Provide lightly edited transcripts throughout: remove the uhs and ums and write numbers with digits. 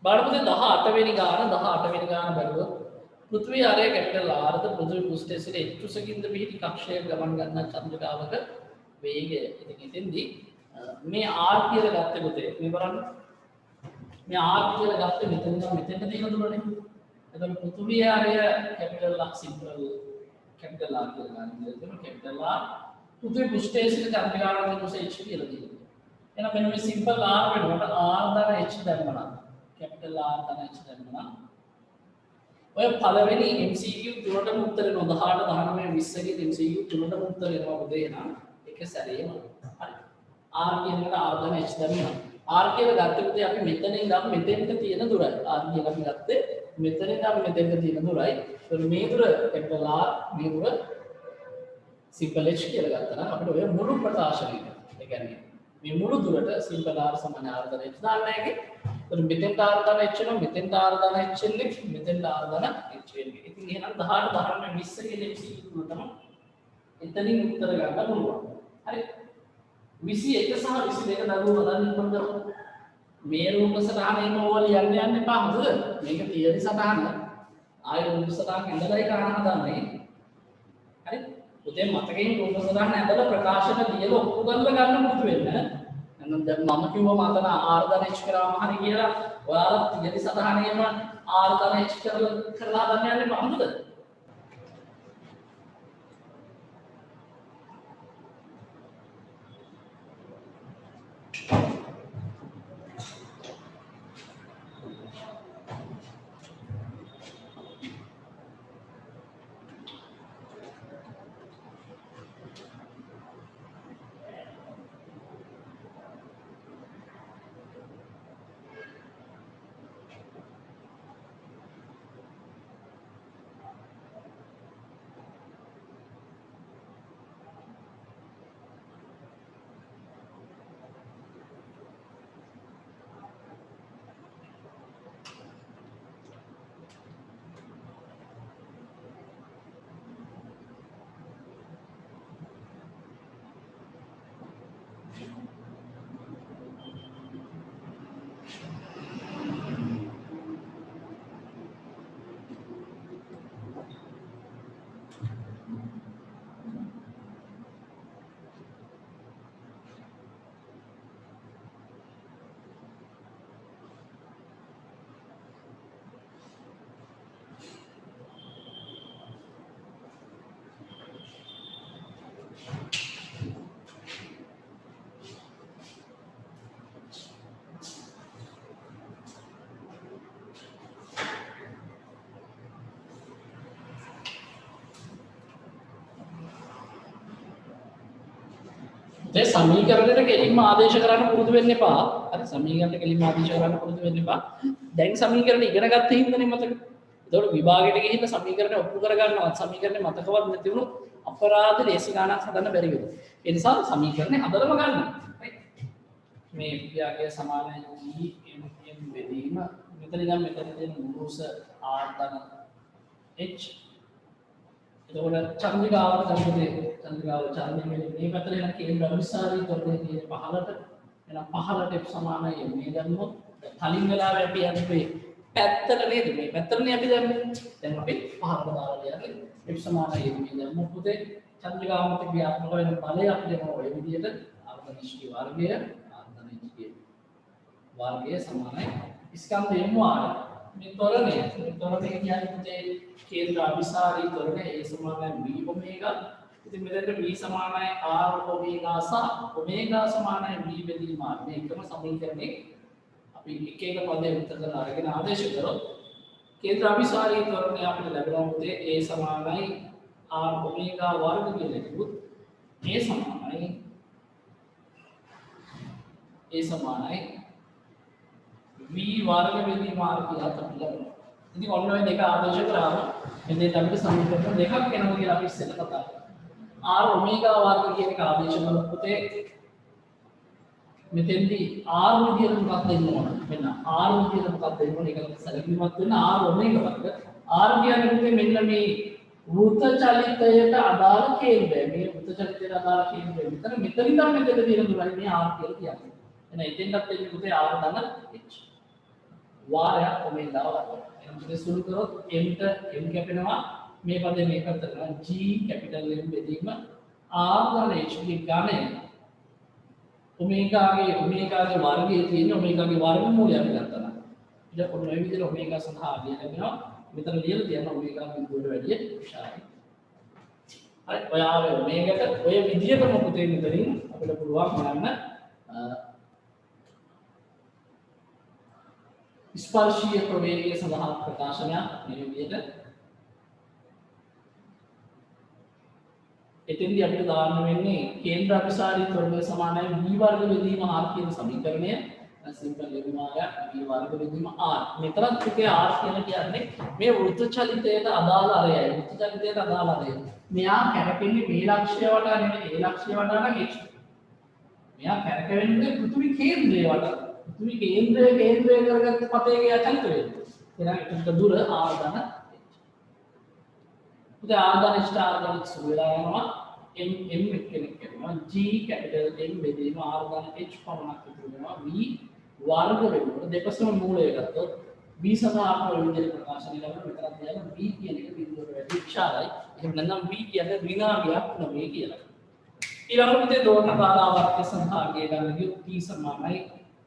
බලමුද 18 වෙනි ගාන බැලුවොත් පෘථිවි ආරය කැපිටල් R ද පෘථිවි පෘෂ්ඨයේ සිට එක්කුසකින්ද පිහිටි කක්ෂයක ගමන් ගන්නා චන්ද්‍රිකාවක වේගය. ඉතින් එතෙන්දී මේ R කියලා ගත්තේ පුතේ මේ බලන්න. මේ R කියලා ගත්තේ මෙතන ඉඳන් මෙතෙන්ට තියෙන දුරනේ. එතකොට පෘථිවි ආරය capital R simple capital R කියලා ගන්න. එතකොට කැපිටල් R පෘථිවි පෘෂ්ඨයේ සිට චන්ද්‍රිකාවක දුස h කියලා දෙනවා. එහෙනම් මෙන්න මේ සිම්පල් R වෙනකොට R දාන h දැම්මනම් capital R දාන h දැම්මනම් ඔය පළවෙනි MCQ තුනටම උත්තර එනවා 18 19 20 ගේ MCQ තුනටම උත්තර එනවා පුතේ නම් එක සැරේම හරි R කියන එකට R දාන h දැම්මනම් R කියලා ගත්තේ පුතේ අපි මෙතන ඉඳන් මෙතෙන්ට තියෙන දුරයි R කියලා අපි ගත්තේ මෙතන ඉඳන් මෙතෙන්ට තියෙන දුරයි ඒත් මේ දුර capital R මේ දුර simple h කියලා ගත්තා නම් අපිට ඔය මුළු ප්‍රකාශනය ඒ කියන්නේ මේ මුළු දුරට simple R සමාන R දාන h දාන්න හැකි. එතකොට මෙතෙන්ට R දාන h වෙනවා මෙතෙන්ට R දාන h එන්නේ මෙතෙන්ට R දාන h වෙන්නේ. ඉතින් එහෙනම් 18 19 20 කියන MCQ තුන තමයි එතනින් උත්තර ගන්න පුළුවන්. හරි. 21 සහ 22 දරුවෝ හදන්න ඉන්නවද? මේ රූප සටහන එම ඕවල යන්න එපා හොඳද? මේක තියරි සටහන. ආයෙ රූප සටහන් ඇඳලායි කරන්න හදන්නේ. හරි. පුතේ මතකයෙන් රූප සටහන් ඇඳලා ප්‍රකාශන ලියලා ඔප්පු කරලා ගන්න පුරුදු වෙන්න. එහෙනම් දැන් මම කිව්වා මතන R දාන H කරාම හරි කියලා ඔයාලා තියරි සටහනේම R දාන H කරලා හදන්න යන්නේ බඳුද? දැන් සමීකරණයට කෙලින්ම ආදේශ කරන්න පුරුදු වෙන්න එපා. හරි සමීකරණයට කෙලින්ම ආදේශ කරන්න පුරුදු වෙන්න එපා. දැන් සමීකරණ ඉගෙන ගත්ත හින්දානේ මතක. ඒතකොට විභාගයට ගිහින් සමීකරණ ඔප්පු කර ගන්නවත් සමීකරණේ මතකවත් නැති වුණොත් අපරාධ ලේසි ගණනක් හදන්න බැරි වෙනවා. ඒ නිසා සමීකරණේ හදලම ගන්න. මේ ක්‍රියාවේ සමානයි E m බෙදීම මෙතන ඉඳන් මෙතන තියෙන මුරුස R ධන H එතකොට චන්ද්‍රිකාවට ගන්නදී චන්ද්‍රිකාව චන්ද්‍රමේ මේ පැත්තට යන කේන්ද්‍ර අවිස්සාරී තොරතුරු තියෙන 15ට එහෙනම් 15ට F සමානයි මේ දැම්මොත් කලින් වෙලාවේ අපි යන්නේ පැත්තට නේද මේ පැත්තටනේ අපි දැම්මේ දැන් අපි 15ට දාලා යන්නේ F සමානයි මේ දැම්මොත් පුතේ චන්ද්‍රිකාවට ක්‍රියාත්මක වෙන බලය අපි දෙනවා ඔය විදිහට ආර්ධනිෂ්ඨ වර්ගය ආර්ධනිෂ්ඨ වර්ගය සමානයි ස්කන්ධ m වාර මේ තොරණය කියන්නේ පුතේ केंद्र अभिसारी तोरणे ए समानයි v ओमेगा ඉතින් මෙතනට v සමානයි r ओमेगा සහ ओमेगा සමානයි v බෙදීම r මේ එකම සමීකරණේ අපි එක එක පදේ උත්තර කරලා අරගෙන ආදේශ කරොත් केंद्र अभिसारी तोरणे අපිට ලැබෙනවා පුතේ a සමානයි r ओमेगा වර්ග කියලා කිව්වොත් a සමානයි v වර්ග බෙදීම r කියලා අපිට ලැබෙනවා. ඉතින් ඔන්න ඔය දෙක ආදේශ කරාම එතෙන් අපිට සමීකරණ දෙකක් එනවා කියලා අපි ඉස්සෙල්ලා කතා කරා. r ඔමේගා වර්ග කියන එක ආදේශ කරලා පුතේ මෙතෙන්දී r විදියට මොකක්ද දෙන්න ඕන? මෙන්න r විදියට මොකක්ද දෙන්න ඕන? ඒකට සැලකිලිමත් වෙන්න r ඔමේගා වර්ග. r කියන්නේ පුතේ මෙන්න මේ වෘත්ත චලිතයට අදාළ කේන්ද්‍රය. මේ වෘත්ත චලිතයට අදාළ කේන්ද්‍රය. මෙතන ඉඳන් මෙතන තියෙන දුරයි මේ r කියලා කියන්නේ. එහෙනම් එතෙන්ටත් එන්නේ පුතේ r ධන h. වාරයක් ඔමේගාව වර්ග. එහෙනම් පුතේ සුළු කරොත් m ට m කැපෙනවා මේ පදේ මේක කරනවා g කැපිටල් M බෙදීම r ගාන h ගේ ඝනය ඔමේගාගේ වර්ගයේ තියෙන ඔමේගාගේ වර්ගමූලය අපි ගත්තා නම් ඊට ඔන්න ඔය විදිහට ඔමේගා සඳහා ආදිය ලැබෙනවා මෙතන ලියලා තියෙන ඔමේගා බිඳුවට වැඩිය විශාලයි. හරි ඔය ආවේ ඔමේගාට ඔය විදිහටම පුතේ මෙතනින් අපිට පුළුවන් බලන්න ස්පර්ශීය ප්‍රවේගය සඳහා ප්‍රකාශනයක් මේ විදිහට එතෙන්දී අපිට දාන්න වෙන්නේ කේන්ද්‍ර අபிසාරී ත්වරණය සමානයි v වර්ග බෙදීම r කියන සමීකරණය සිම්පල් ලෙබුමායක් v වර්ග බෙදීම r මෙතරම් පුතේ r කියලා කියන්නේ මේ වෘත්ත චලිතයට අදාළ අරයයි වෘත්ත චලිතයට අදාළ අරයයි මෙයා කැරකෙන්නේ මේ ලක්ෂ්‍ය වටා නෙමෙයි ඒ ලක්ෂ්‍ය වටා නම් h මෙයා කැරකෙන්නේ පෘථිවි කේන්ද්‍රය වටා පෘථිවි කේන්ද්‍රය කරගත්ත පතේ චලිත වෙන්නේ එහෙනම් ඒකට දුර r ධන පුතේ r ධන ස්ටාර් ධන සුවලා යනවා m කෙනෙක් කරනවා g කැපිටල් M බෙදීම r ධන h පමණක් ඉතුරු වෙනවා v වර්ග වෙනකොට දෙපසම මූලය ගත්තොත් b සඳහා අප ඔය විදිහට ප්‍රකාශනය කරනවා මෙතන තියන v කියන එක බිඳුවට වැඩි විශාලයි එහෙනම් නැත්නම් v කියන්නේ ඍණාවියක් නෙවෙයි කියලා ඊළඟට පුතේ දෝලන කාලාවර්තය සඳහා අගය ගන්න ගියොත් t සමානයි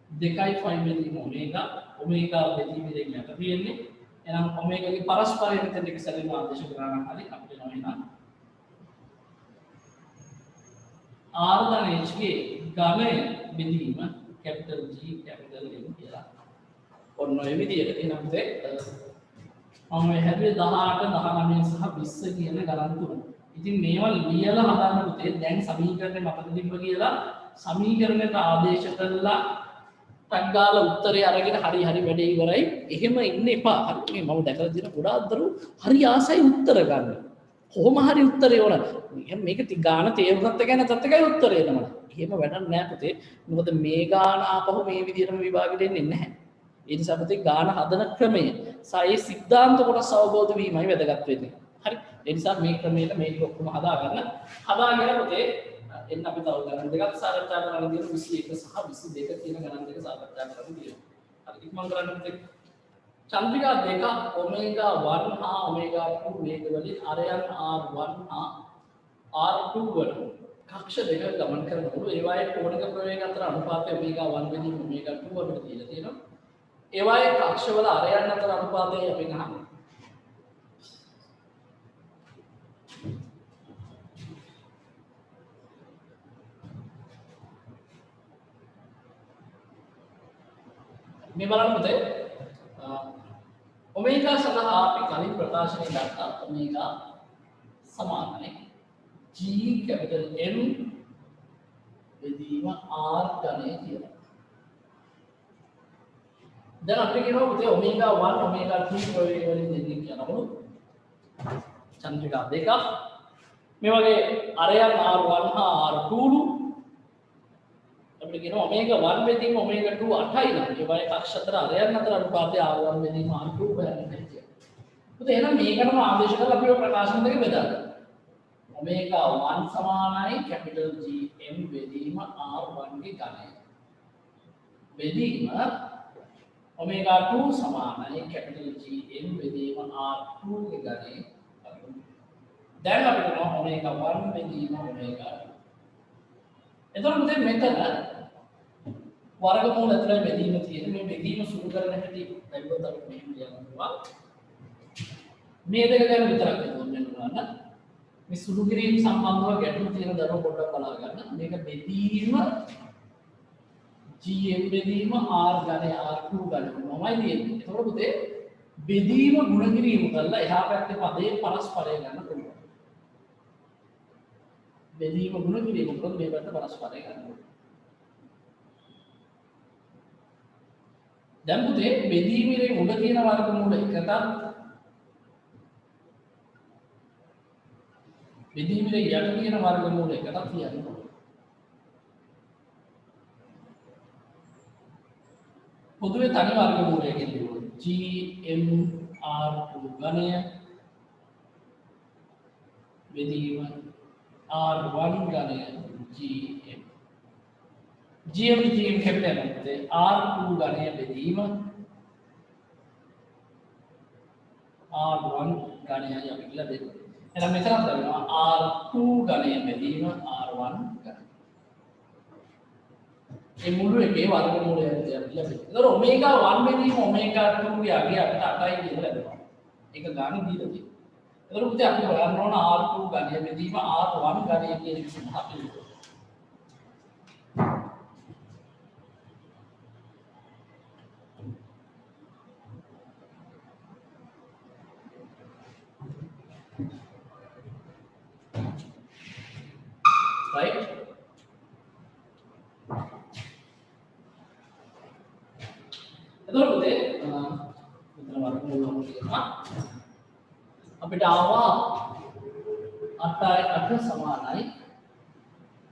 2.5 බෙදීම ඔමේගා බෙදීම දෙක යට තියෙන්නේ එහෙනම් ඔමේගාගේ පරස්පරය මෙතන එක සැලෙන ආදේශ කරනවා හරි අපිට නොවෙනවා r ධන h ගේ ඝනය බෙදීම කැපිටල් G කැපිටල් M කියලා. ඔන්න ඔය විදිහට එනම් පුතේ මම හැදුවේ 18 19 සහ 20 කියන ගණන් තුන. ඉතින් මේවා ලියලා හදන්න පුතේ දැන් සමීකරණය මතක තිබ්බ කියලා සමීකරණයට ආදේශ කළා ටක් ගාලා උත්තරේ අරගෙන හරි වැඩේ ඉවරයි. එහෙම ඉන්න එපා. හරි මම දැකලා තියෙන ගොඩාක් දරු හරි ආසයි උත්තර ගන්න. කොහොම හරි උත්තරේ ඕන. මේක ගාන තේරුම්ගත්ත ගැන තත් එකයි උත්තරේ එනවා. එහෙම වැඩක් නෑ පුතේ. මොකද මේ ගාන ආපහු මේ විදිහටම විභාගෙට එන්නේ නැහැ. ඒ නිසා පුතේ ගාන හදන ක්‍රමය සායේ සිද්ධාන්ත කොටස අවබෝධ වීමයි වැදගත් වෙන්නේ. හරි. ඒ නිසා මේ ක්‍රමයට මේක ඔක්කොම හදාගන්න. හදාගෙන පුතේ එන්න අපි තව ගණන් දෙකක් සාකච්ඡා කරන්න තියෙනවා 21 සහ 22 කියන ගණන් දෙක සාකච්ඡා කරන්න තියෙනවා. හරි ඉක්මන් කරන්න පුතේ. චන්ද්‍රිකා දෙක ඔමේගා 1 හා ඔමේගා 2 වේග වලින් අරයන් r1 හා r2 වල කක්ෂ දෙක ගමන් කරනකොට ඒවායේ කෝණික ප්‍රවේග අතර අනුපාතය ඔමේගා 1 බෙදීම ඔමේගා 2 අපිට දීලා තියෙනවා. ඒවායේ කක්ෂ වල අරයන් අතර අනුපාතය අපි ගන්නවා. මේ බලන්න පුතේ ඔමේගා සඳහා අපි කලින් ප්‍රකාශනය කරා ඔමේගා සමානයි G කැපිටල් M බෙදීම R ඝනය කියලා. දැන් අපි කියනවා පුතේ ඔමේගා 1 ඔමේගා 2 ප්‍රවේග වලින් දෙන්නේ කියනකොට චන්ද්‍රිකා දෙකක් මේ වගේ අරයන් R1 හා R2 අපිට කියනවා ඔමේගා 1 බෙදීම ඔමේගා 2 8යි නම් ඒ වගේ කක්ෂ අතර අරයන් අතර අනුපාතය R1 බෙදීම R2 හොයන්න කියලා. පුතේ එහෙනම් මේකටම ආදේශ කරලා අපි ප්‍රකාශන දෙක බෙදාගන්න. ඔමේගා 1 සමානයි කැපිටල් G M බෙදීම R1 ගේ ඝනය. බෙදීම ඔමේගා 2 සමානයි කැපිටල් G M බෙදීම R2 ගේ ඝනය. දැන් අපිට කියනවා ඔමේගා 1 බෙදීම ඔමේගා 2. එතකොට මෙතන වර්ගමූල ඇතුළේ බෙදීම තියෙන මේ බෙදීම සුළු කරන හැටි බැලුවොත් අපිට මෙහෙම ලියන්න පුළුවන්. මේ දෙක ගැන විතරක් හිතුවොත් වෙනවා. මේ සුළු කිරීම සම්බන්ධව ගැටලු තියෙන දරුවෝ පොඩ්ඩක් බලා ගන්න. මේක බෙදීම GM බෙදීම R ඝනය R2 ඝනය මොනවයි තියෙන්නේ. එතකොට පුතේ බෙදීම ගුණ කිරීම කරලා එහා පැත්තේ පදේ පරස්පරය ගන්න පුළුවන්. බෙදීම ගුණ කිරීම කරොත් මේ පැත්ත පරස්පරය ගන්න පුළුවන්. දැන් පුතේ බෙදීමේ උඩ තියෙන වර්ගමූල එකටත් බෙදීමේ යට තියෙන වර්ගමූල එකටත් කියන්න ඕනේ. පොදුවේ තනි වර්ගමූලයකින් ලියුවොත් GMR2 ඝනය බෙදීම R1 ඝනය GM කැපිටල් R2 ඝනය බෙදීම R1 ගණයයි අපිට ලැබෙන්නේ. එහෙනම් මෙතනත් ලැබෙනවා R2 ගණය බෙදීම R1 ගණය. මේ මුළු එකේ වර්ගමූලය අපිට ලැබෙනවා. ඒතර ඔමේගා 1 බෙදීම ඔමේගා 2 ගේ අගය අපිට 8යි කියලා ලැබෙනවා. ඒක ගාන දීලා තියෙනවා. ඒතර පුතේ අපි හොයන්න ඕන R2 ගණය බෙදීම R1 ගණය කියන එක සඳහා පිළිතුර. Right? එතකොට පුතේ මෙතන වර්ගමූලම කියනවා අපිට ආවා 8 සමානයි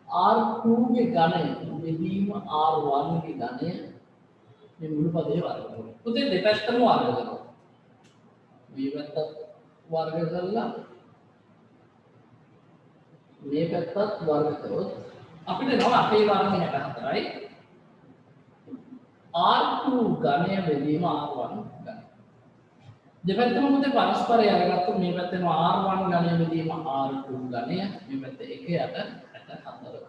R2 ගේ ඝනය බෙදීම R1 ගේ ඝනය මේ මුළු පදේ වර්ගමූලය. පුතේ දෙපැත්තම වර්ග කරනවා. මේ පැත්තත් වර්ග කරලා මේ පැත්තත් වර්ග කරොත් අපිට එනවා අපේ වර්ගය 64යි R2 ඝනය බෙදීම R1 ඝනය. දෙපැත්තම මුතේ පරස්පරය අරගත්තොත් මේ පැත්තෙන් R1 ඝනය බෙදීම R2 ඝනය මේ පැත්තේ 1 යට 64.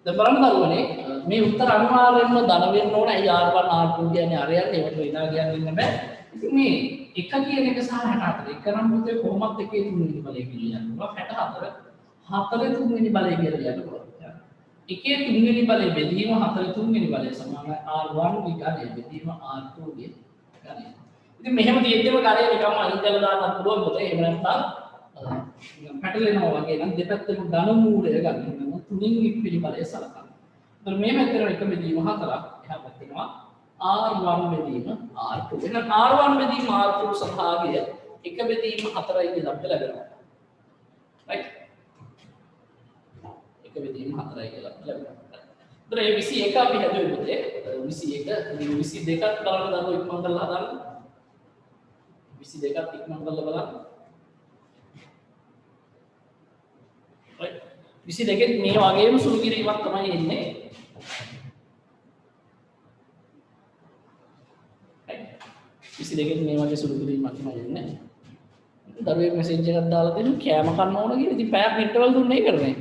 දැන් බලන්න දරුවනේ මේ උත්තර අනිවාර්යයෙන්ම ධන වෙන්න ඕන. ඇයි R1 R2 කියන්නේ අරයන්නේ ඒකට විනා කියන්නේ ඉන්න බෑ. ඉතින් මේ 1 කියන එක සහ 64 එක නම් මුතේ කොහොමත් එකේ තුන්වෙනි බලය කියලා යනවා 64 4 තුන්වෙනි බලය කියලා යනවා. එකේ තුන්වෙනි බලය බෙදීම 4 තුන්වෙනි බලය සමානයි R1 ගේ ඝනය බෙදීම R2 ගේ ඝනය. ඉතින් මෙහෙම තියෙද්දිම ඝනය නිකම්ම අයින් කරලා දාන්නත් පුළුවන් පොතේ. එහෙම නැත්නම් පැටලෙනවා වගේ නම් දෙපැත්තම ධන මූලය ගන්න තුنين ඉක්පිලි බලය සලකන්න. එතකොට මේ පැත්තේ එක බෙදීම 4ක් එහා පැත්තේනවා R1 බෙදීම R2. එහෙනම් R1 බෙදීම R2 සහාගය එක බෙදීම 4යි කියලා අපිට ලැබෙනවා. right? එක බෙදීම 4යි කියලා ලැබෙනවා. ඒතර මේ 21 අපි හදුවේ පුතේ 21 ඉතින් 22ක් බලන්න දරුවෝ ඉක්මන් කරලා හදාන්න 22ක් ඉක්මන් කරලා බලන්න right 22 මේ වගේම සුළු කිරීමක් තමයි එන්නේ right 22 මේ වගේ සුළු කිරීමක් තමයි එන්නේ දරුවෙක් මෙසේජ් එකක් දාලා දෙන්න කෑම කන්න ඕන කියලා ඉතින් පැයක් ඉන්ටර්වල් දුන්නේ කරන්නේ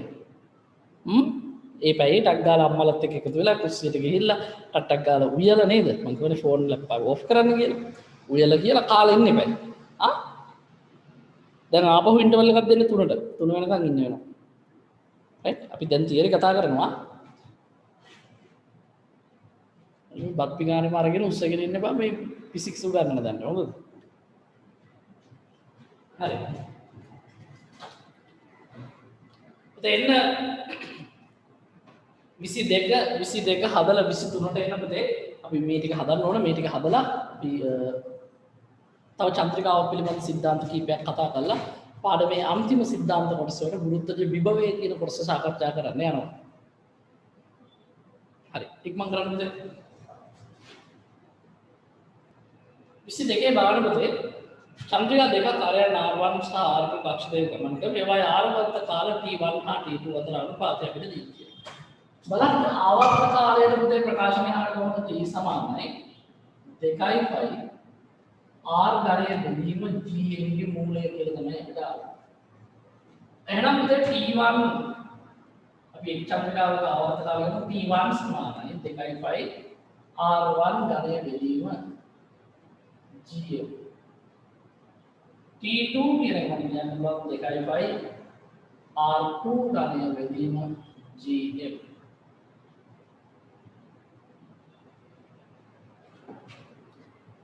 ඒ පැයේ ටක් ගාලා අම්මලත් එක්ක එකතු වෙලා කුස්සියට ගිහිල්ලා ටක් ගාලා උයලා නේද මම කියන්නේ ෆෝන් ලැප්ටොප් ඔෆ් කරන්න කියලා උයලා කියලා කාලේ ඉන්න එපා දැන් ආපහු ඉන්ටර්වල් එකක් දෙන්න 3ට 3 වෙනකන් ඉන්න වෙනවා right අපි දැන් තියරි කතා කරනවා මේ බත් පිඟානේම අරගෙන උස්සගෙන ඉන්න එපා මේ ෆිසික්ස් උගන්නන්න දැන් හොඳද හරි එතෙන්න 22 හදලා 23ට එන පුතේ අපි මේ ටික හදන්න ඕන මේ ටික හදලා අපි තව චන්ද්‍රිකාව පිළිබඳ සිද්ධාන්ත කීපයක් කතා කරලා පාඩමේ අන්තිම සිද්ධාන්ත කොටස වල ගුරුත්වජ විභවය කියන කොටස සාකච්ඡා කරන්න යනවා. හරි ඉක්මන් කරන්න පුතේ 22 බලන්න පුතේ චන්ද්‍රිකා දෙකක් ආරයන් R1 සහ R2 කක්ෂ දෙක ගමන් කරන ඒවායේ ආවර්ත කාල T1 හා T2 අතර අනුපාතය අපිට දීලා බලන්න ආවර්ත කාලයේ පුතේ ප්‍රකාශනය ආරම්භ T සමානයි 2යි R ඝනය බෙදීම Gn ගේ මූලය කියලා තමයි අපිට ආවේ. එහෙනම් පුතේ T1 අපි එක් චන්ද්‍රිකාවක ආවර්ත කාලය ගමු T1 සමානයි 2යි R1 ඝනය බෙදීම Gn T2 කියන එක කියන්නේ මොකක්ද 2යි R2 ඝනය බෙදීම Gm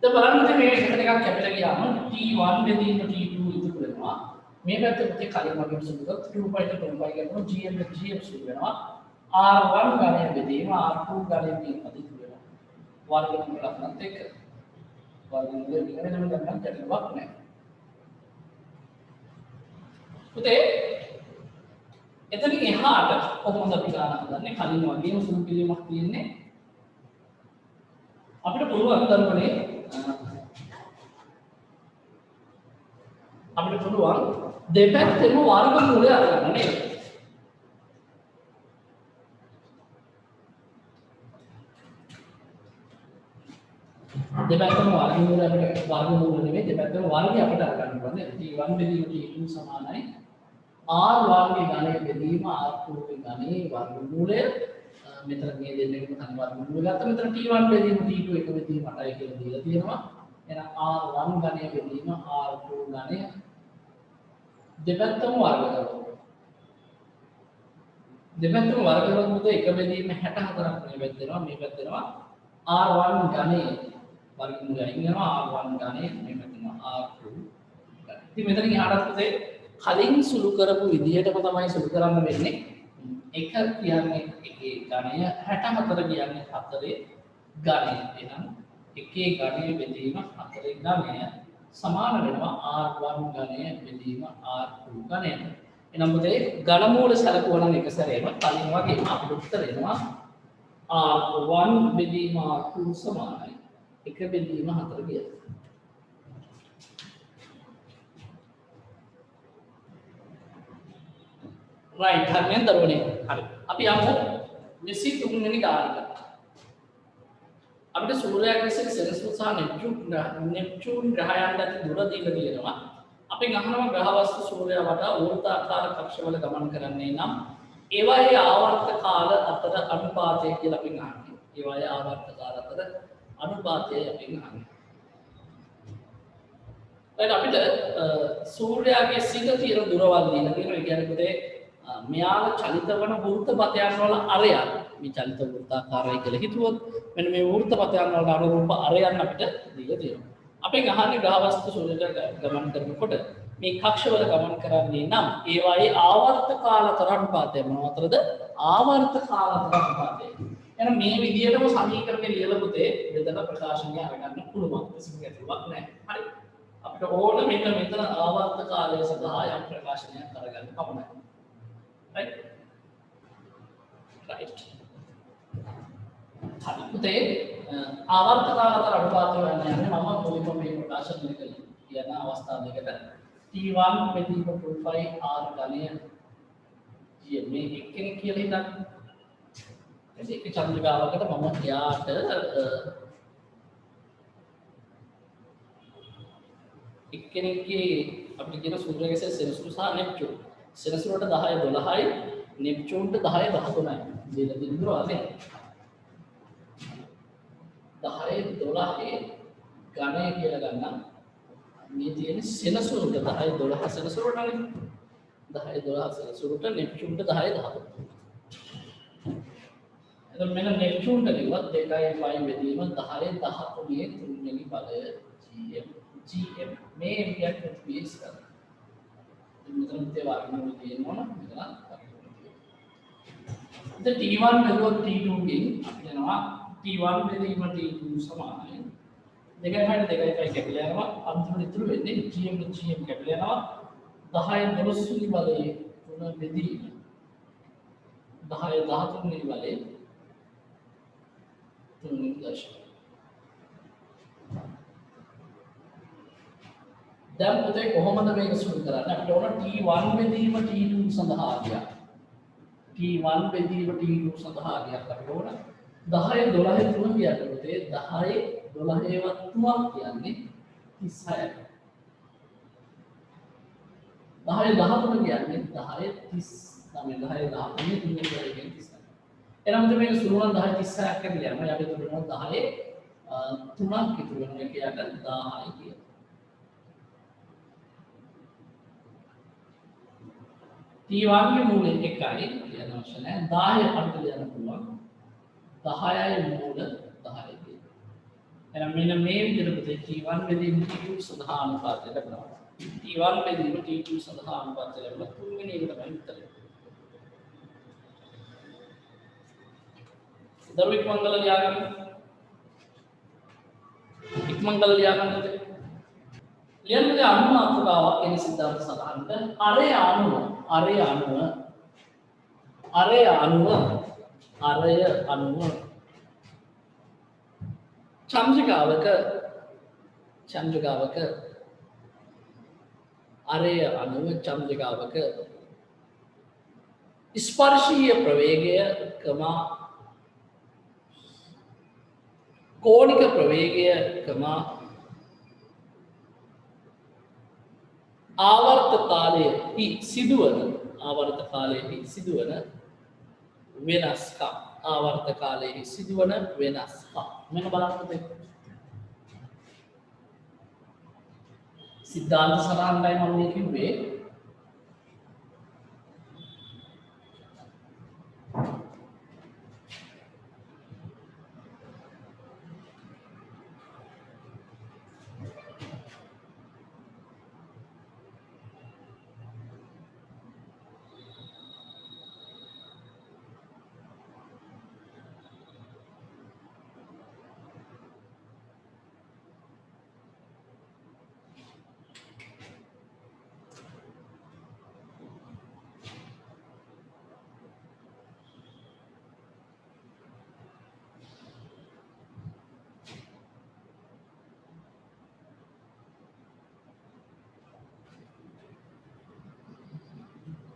දැන් බලන්න මේ එකට එකක් කැපිලා ගියාම T1 බෙදීම T2 ඉතුරු වෙනවා මේ පැත්තේ පුතේ කලින් වගේම සුදුසුත් 2π කරනවා Gm සුදු වෙනවා R1 ඝනය බෙදීම R2 ඝනය කියන පද ඉතුරු වෙනවා වර්ගමූල ලක්ෂණත් එක්ක වර්ගමූලය විතරම ගන්න ගැටලුවක් නැහැ පුතේ එතනින් එහාට කොහොමද අපි ගන්න හදන්නේ කලින් වගේම සුළු පිළිමක් තියෙන්නේ අපිට පුළුවන් දරුවනේ අපිට පුළුවන් දෙපැත්තෙම වර්ගමූලය අරගන්න නේද දෙපැත්තම වර්ගමූල අපිට වර්ගමූල නෙමෙයි දෙපැත්තම වර්ගය අපිට අරගන්න ඕනේ. t1 බෙදීම t2 සමානයි r වර්ගයේ ඝනය බෙදීම r2 ගේ ඝනයේ වර්ගමූලය. මෙතන මේ දෙන්නේම තනි වර්ගමූල ගත්තා. මෙතන t1 බෙදීම t2 එක බෙදීම 8යි කියලා දීලා තියෙනවා. එහෙනම් r1 ඝනය බෙදීම r2 ඝනය දෙපැත්තම වර්ග කරනවා. දෙපැත්තම වර්ග කරනකොට එක බෙදීම 64ක් මේ පැත්ත දෙනවා මේ පැත්ත දෙනවා r1 ඝනයේ වර්ගමූලය අයින් වෙනවා r1 ඝනයේ මේ පැත්ත දෙනවා r2 ඝනය. ඉතින් මෙතනින් එහාටත් පුතේ කලින් සුළු කරපු විදිහටම තමයි සුළු කරන්න වෙන්නේ. එක කියන්නේ එකේ ඝනය 64 කියන්නේ 4 ඝනය. එහෙනම් එකේ ඝනය බෙදීම 4 ඝනය සමාන වෙනවා r1 ඝනය බෙදීම r2 ඝනය. එහෙනම් පුතේ ඝන මූල සැලකුවා නම් එක සැරේම කලින් වගේ අපිට උත්තර එනවා r1 බෙදීම r2 සමානයි 1 බෙදීම 4 කියලා. right හරියට දරුවනේ. හරි. අපි යමු 23 වෙනි ගානකට. අපිට සූර්යයා විසින් සෙනසුරු සහ නෙප්චූන් ග්‍රහයන්ට ඇති දුර දීලා තියෙනවා. අපි අහනවා ග්‍රහ වස්තු සූර්යයා වටා වෘත්තාකාර කක්ෂවල ගමන් කරන්නේ නම් ඒවායේ ආවර්ත කාල අතර අනුපාතය කියලා අපි අහන්නේ. ඒවායේ ආවර්ත කාල අතර අනුපාතය අපි අහන්නේ. දැන් අපිට සූර්යයාගේ සිට තියෙන දුරවල් දීලා තියෙනවා. ඒ කියන්නේ පුතේ මෙයාල චලිත වන වෘත්තපතයන් වල අරයන් මේ චලිත වෘත්තාකාරයි කියලා හිතුවොත් මෙන්න මේ වෘත්තපතයන් වලට අනුරූප අරයන් අපිට දීලා තියෙනවා. අපේ ගහන්නේ ග්‍රහ වස්තු සූර්යයට ගමන් කරනකොට මේ කක්ෂවල ගමන් කරන්නේ නම් ඒවායේ ආවර්ත කාල අනුපාතය මොනවතරද? ආවර්ත කාල අනුපාතය. එහෙනම් මේ විදිහටම සමීකරණය ලියලා පුතේ බෙදලා ප්‍රකාශනය අරගන්න පුළුවන්. කිසිම ගැටලුවක් නැහැ. හරි. අපිට ඕන මෙතන ආවර්ත කාලය සඳහා යම් ප්‍රකාශනයක් අරගන්න පමණයි. right හරි පුතේ ආවර්ත කාල අතර අනුපාතය යන්නේ මම මුලින්ම මේ ප්‍රකාශනය කියන අවස්ථාව දෙකට t1 බෙදීම 2πr ඝනය මේ එක්කෙනෙක් කියලා හිතන්න. ඒක චන්ද්‍රිකාවකට මම යාට එක්කෙනෙක්ගේ අපිට කියන සූර්යයාගේ සෙනසුරු සහ නෙප්චූන් සෙනසුරට 10 12යි නෙප්චූන්ට 10 13යි දීලා තියෙනවා නේ. 10 12 ඝනය කියලා ගන්න. මේ තියෙන සෙනසුරට 10 12 සෙනසුරටනේ 10 12 සෙනසුරට නෙප්චූන්ට 10 13. එතකොට මෙන්න නෙප්චූන්ට ලිව්වත් 2.5 බෙදීම 10 13 තුන්වෙනි බලය gm මේ එම්පියර් පීස් කරා. මෙතන තේ වර්ගමූල තියෙනවා නම් මෙතන t1 බෙදුවොත් t2 ගෙන් අපි යනවා t1 බෙදීම t2 සමානයි 2.5 කැපිලා යනවා අන්තිමට ඉතුරු වෙන්නේ gm කැපිලා යනවා 10 12 වෙනි බලයේ 3 බෙදීම 10 13 වෙනි බලයේ 3 වෙනි දශම. දැන් පුතේ කොහොමද මේක සුළු කරන්නේ? අපිට ඕන t1 බෙදීම t2 සඳහා ගියා. t1 බෙදීම t2 සඳහා ගියා. අපිට ඕන 10 12 3 ගියාට පුතේ 10 12 වත් 3ක් කියන්නේ 36යි. 10 13 කියන්නේ 10 30 10 13 කියන්නේ 36. එහෙනම් මේක සුළු නම් 10 36ක් කියලා යනවා. අපි තුනක් 10 3ක් ඉතුරු වෙනවා. ඒකට 1000යි කියනවා. t1 ගේ මූලය 1යි කියන අවශ්‍ය නැහැ 10 අපිට ලියන්න පුළුවන් 10යි මූල 10යි කියන. එහෙනම් මෙන්න මේ විදිහට පුතේ t1 බෙදීම t2 සඳහා අනුපාතය ලැබෙනවා. t1 බෙදීම t2 සඳහා අනුපාතය ලැබෙනවා. තුන්වෙනි එක තමයි උත්තරය. දරුවෙක් මංගල ලියාගන්න. ඉක්මංගල ලියාගන්න පුතේ. ලියන්නේ අණු මාතෘකාවක් කියන සිද්ධාන්ත සඳහන්ට අරය අණුව චන්ද්‍රිකාවක අරය අණුව චන්ද්‍රිකාවක ස්පර්ශීය ප්‍රවේගය කෝණික ප්‍රවේගය ආවර්ත කාලයේ සිදුවන ආවර්ත කාලයේ සිදුවන වෙනස්කම් ආවර්ත කාලයේ සිදුවන වෙනස්කම් මෙන්න බලන්න සිද්ධාන්ත සරණයි මම මේ කිව්වේ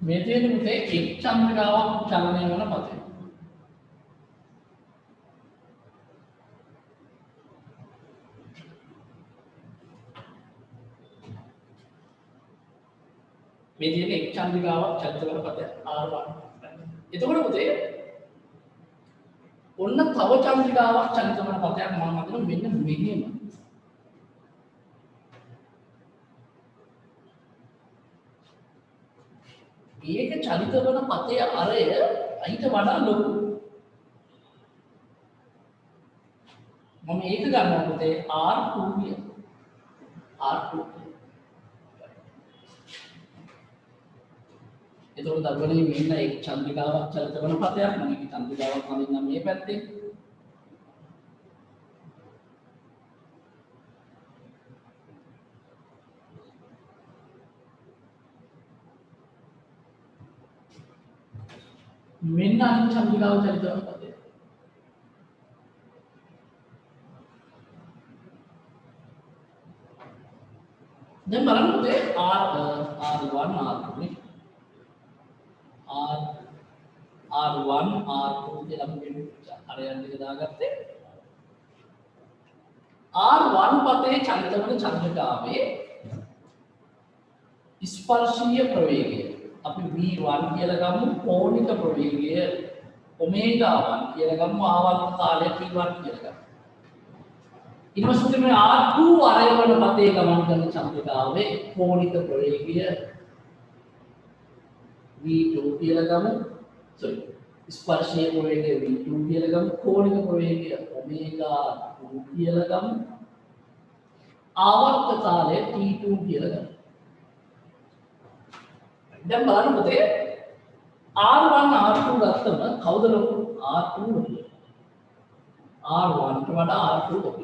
මේ තියෙන මුතේ එක් චන්ද්‍රිකාවක් චලනය වන පතේ මේ තියෙන එක් චන්ද්‍රිකාවක් චලිත වන පතේ R1 එතකොට මුතේ ඔන්න තව චන්ද්‍රිකාවක් චලිත වන පතයක් මම හිතනවා මෙන්න මෙහෙම ඒක චලිත වන පතේ අරය ඊට වඩා ලොකු මම ඒක ගන්නවා පුතේ R2 කිය R2 එතකොට දරුවනේ මෙන්න එක් චන්ද්‍රිකාවක් චලිත වන පතයක් මම මේ චන්ද්‍රිකාවක් හඳුන්වන්න මේ පැත්තේ මෙන්න අනිත් චන්ද්‍රිකාව චලිත වන පතය දැන් බලන්න පුතේ R1 R2 නේ R1 R2 කියලා අපි අරයන් දෙක දාගත්තේ R1 පතේ චලිත වන චන්ද්‍රිකාවේ ස්පර්ශීය ප්‍රවේගය අපි V1 කියලා ගමු කෝණික ප්‍රවේගය ඔමේගා 1 කියලා ගමු ආවර්ත කාලය T1 කියලා ගමු ඊට පස්සේ මේ R2 අරය වන පතේ ගමන් කරන චන්ද්‍රිකාවේ කෝණික ප්‍රවේගය V2 කියලා ගමු sorry ස්පර්ශීය ප්‍රවේගය V2 කියලා ගමු කෝණික ප්‍රවේගය ඔමේගා 2 කියලා ගමු ආවර්ත කාලය T2 කියලා ගමු දැන් බලන්න පුතේ R1 R2 ගත්තම කවුද ලොකු R2 ලොකු R1 ට වඩා R2 ලොකු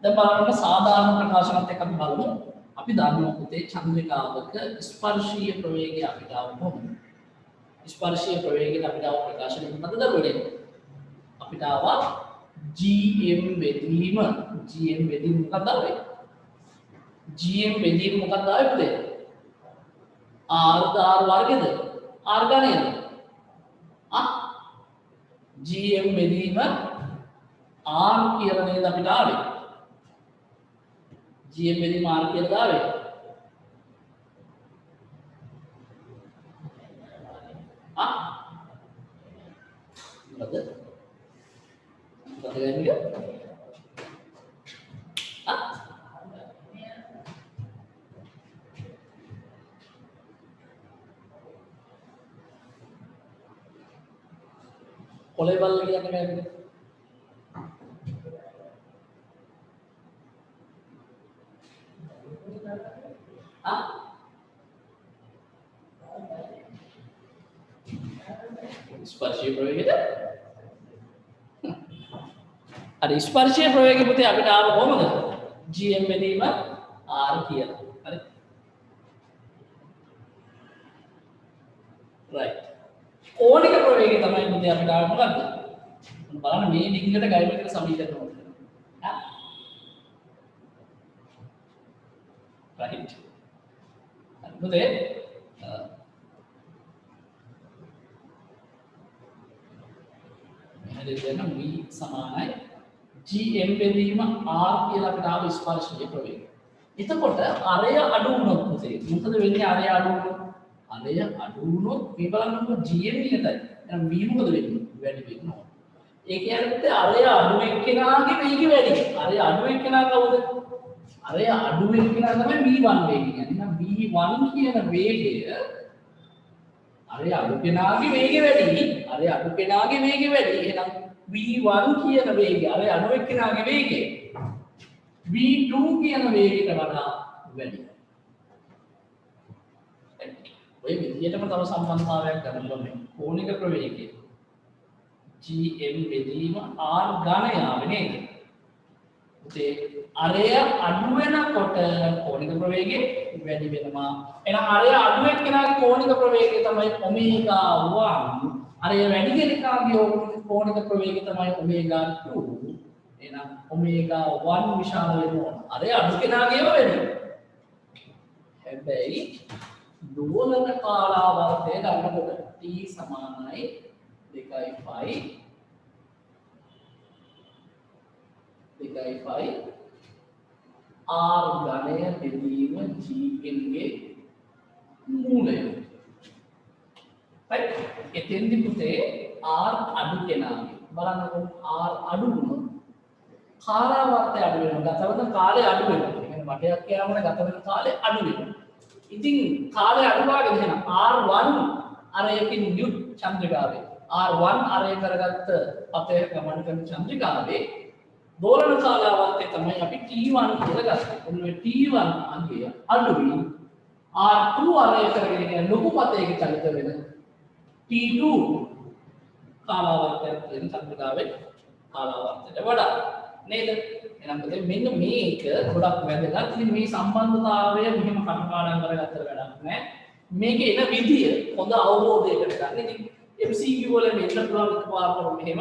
දැන් බලන්න සාධාරණ ප්‍රකාශනත් එක්ක අපි බලමු අපි දන්නවා පුතේ චන්ද්‍රිකාවක ස්පර්ශීය ප්‍රවේගය අපිට આવවොත් ස්පර්ශීය ප්‍රවේගය අපිට ආව ප්‍රකාශනය මොකද දරුවනේ අපිට ආවා GM බෙදීම මොකක්ද ආවේ GM බෙදීම මොකක්ද ආවේ පුතේ R වර්ගයද R ගණයද GM බෙදීම R කියලා නේද අපිට ආවේ GM බෙදීම R කියලා දාවේ මොකද කියන්නේ කොලේ බල්ල කියන්නේ මේකද ස්පර්ශීය ප්‍රවේගයද අර ස්පර්ශීය ප්‍රවේගය පුතේ අපිට ආව කොහමද GM බෙදීම R කියලා හරි right කෝණික ප්‍රවේගය තමයි පුතේ අපිට ආව මොකද්ද බලන්න මේ ඩිංගට ගයිම කියලා සමීකරණ ඕනේ right පුතේ මෙහෙම v සමානයි GM බෙදීම R කියලා අපිට ආව ස්පර්ශීය ප්‍රවේගය එතකොට අරය අඩු වුණොත් පුතේ මොකද වෙන්නේ? අරය අඩු වුණොත් මේ බලන්නකො GM එකයි. එහෙනම් V මොකද වෙන්නේ? වැඩි වෙන්න ඕන. ඒ කියන්නේ පුතේ අරය අඩු එක්කෙනාගේ වේගය වැඩි. අරය අඩු එක්කෙනා කවුද? අරය අඩු එක්කෙනා තමයි V1 වේගය කියන්නේ. එහෙනම් V1 කියන වේගය අරය අඩු කෙනාගේ වේගය වැඩි. අරය අඩු කෙනාගේ වේගය වැඩි. එහෙනම් V1 කියන වේගය අරය අඩු එක්කෙනාගේ වේගය V2 කියන වේගයට වඩා වැඩි. ඔය විදිහටම තව සම්බන්ධතාවයක් ගන්න ඕනේ. කෝණික ප්‍රවේගය gm බෙදීම r ඝනයාව නේද? ඒ අරය අඩු වෙනකොට කෝණික ප්‍රවේගය වැඩි වෙනවා. එහෙනම් අරය අඩු එක්කෙනාගේ කෝණික ප්‍රවේගය තමයි ඔමේගා 1. අරය වැඩි කෙනාගේ කෝණික ප්‍රවේගය තමයි ඔමේගා 2. එහෙනම් ඔමේගා 1 විශාල වෙනවා. අරය අඩු කෙනාගේම වැඩි. හැබැයි දෝලන කාලාවර්තය ගන්නකොට t සමානයි 2.5 r ඝනය බෙදීම gn ගේ මූලය. right එතෙන්දි පුතේ r අඩු කෙනාගේ බලන්නකො r අඩු වුණොත් කාලාවර්තය අඩු වෙනවා. ගත වෙන කාලය අඩු වෙනවා. ඒ කියන්නේ වටයක් යාමන ගත වෙන කාලය අඩු වෙනවා. ඉතින් කාලය අඩු භාගෙ දෙන R1 අරයකින් යුත් චන්ද්‍රිකාවේ R1 අරය කරගත්ත පතේ ගමන් කරන චන්ද්‍රිකාවේ දෝලන කාලාවර්තය තමයි අපි T1 කියලා ගත්තේ. ඔන්න T1 අංගය අඩුයි. R2 අරය කරගෙන ලොකු පතේක චලිත වෙන T2 කාලාවර්තය වෙන චන්ද්‍රිකාවේ කාලාවර්තයට වඩා නේද? එහෙනම් මෙන්න මේක ගොඩක් වැදගත්. ඉතින් මේ සම්බන්ධතාවය මෙහෙම කටපාඩම් කරගත්තට වැඩක් නැහැ. මේකේ එන විදිය හොඳ අවබෝධයකට ගන්න. ඉතින් MCQ වල මෙන්න පුළුවන් එකපාරටම මෙහෙම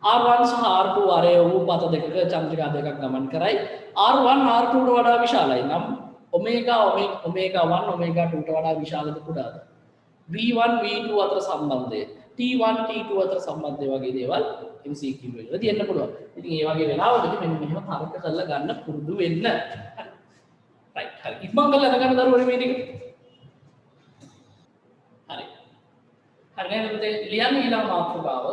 R1 සහ R2 අරය වූ පත දෙකක චන්ද්‍රිකා දෙකක් ගමන් කරයි. R1 R2 ට වඩා විශාලයි. නම් ඔමේගා 1 ඔමේගා 2 ට වඩා විශාලද කුඩාද? V1 V2 අතර සම්බන්ධය T1 T2 අතර සම්බන්ධය වගේ දේවල් MCQ වල තියෙන්න පුළුවන්. ඉතින් ඒ වගේ වෙලාවකදී මෙන්න මෙහෙම තර්ක කරලා ගන්න පුරුදු වෙන්න. right හරි. ඉක්මන් කරලා අරගන්න දරුවනේ මේ ටික. හරි. හරි නේද පුතේ? ලියන්න ඊළඟ මාතෘකාව.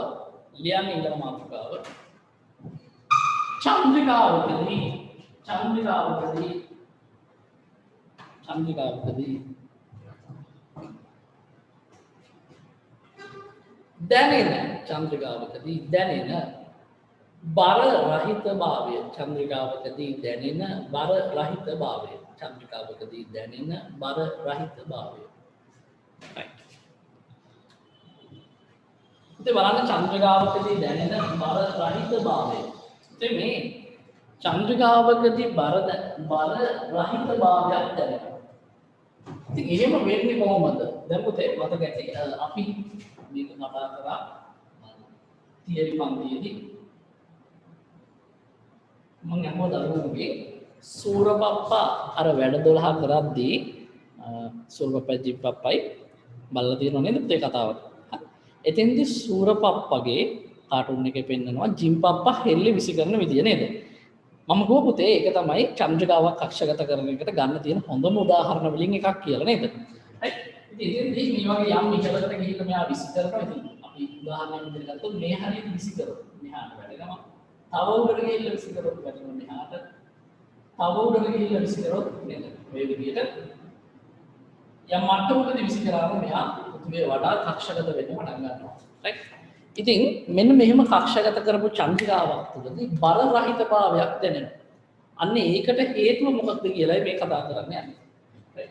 චන්ද්‍රිකාවකදී දැනෙන බර රහිත භාවය ඉතින් බලන්න චන්ද්‍රිකාවකදී දැනෙන බර රහිත භාවය. ඉතින් මේ චන්ද්‍රිකාවකදී බර රහිත භාවයක් දැනෙනවා. ඉතින් එහෙම වෙන්නේ කොහොමද? දැන් පුතේ මතක ඇති අපි මේක කතා කරා තියරි පන්තියේදී මම අහුව දරුවෝගේ සූරපප්පා අර වැඩ 12 කරද්දී සූරපප්පයි ජිප්පප්පයි බලලා තියෙනව නේද පුතේ කතාව? එතෙන්දී සූරපප්පගේ කාටුන් එකේ පෙන්නනවා ජිම්පප්පා හෙල්ලේ විසි කරන විදිය නේද? මම කිව්ව පුතේ ඒක තමයි චන්ද්‍රිකාවක් කක්ෂගත කරන එකට ගන්න තියෙන හොඳම උදාහරණ වලින් එකක් කියලා නේද? right ඉතින් මේ වගේ යම් ඉහළකට ගිහිල්ලා මෙයා විසි කරනවා. ඉතින් අපි උදාහරණයක් විදිහට ගත්තොත් මේ හරියට විසි කරොත් මෙහාට වැඩෙනවා. තව උඩට ගිහිල්ලා විසි කරොත් වැඩෙනවා මෙහාට. තව උඩට ගිහිල්ලා විසි කරොත් නේද? මේ විදිහට යම් මට්ටමකදී විසි කරාම මෙයා මේ වඩා කක්ෂගත වෙන්න පටන් ගන්නවා. right ඉතින් මෙන්න මෙහෙම කක්ෂගත කරපු චන්ද්‍රිකාවක් තුළදී බර රහිත භාවයක් දැනෙනවා. අන්න ඒකට හේතුව මොකක්ද කියලායි මේ කතා කරන්නේ.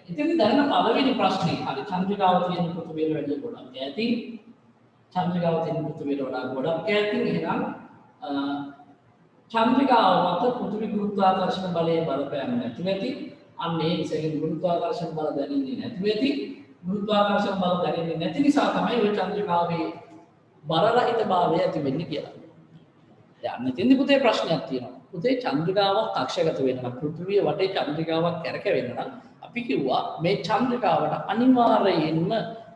ඉතින් දැන් පළවෙනි ප්‍රශ්නේ හරි චන්ද්‍රිකාව තියෙන පෘථිවියට වැඩි ගොඩක් ඈති චන්ද්‍රිකාව තියෙන පෘථිවියට වඩා ගොඩක් ඈති එහෙනම් චන්ද්‍රිකාව මත පෘථිවි ගුරුත්වාකර්ෂණ බලයේ බලපෑම නැති වෙති. අන්න ඒ නිසා ගුරුත්වාකර්ෂණ බල දැනෙන්නේ නැති වෙති. ගුරුත්වාකර්ෂණ බල දැනෙන්නේ නැති නිසා තමයි ඔය චන්ද්‍රිකාවේ බර රහිත භාවය ඇති වෙන්නේ කියලා. දැන් මෙතෙන්දි පුතේ ප්‍රශ්නයක් තියෙනවා. පුතේ චන්ද්‍රිකාවක් කක්ෂගත වෙන්න නම් පෘථිවිය වටේ චන්ද්‍රිකාවක් කැරකෙන්න නම් අපි කිව්වා මේ චන්ද්‍රිකාවට අනිවාර්යයෙන්ම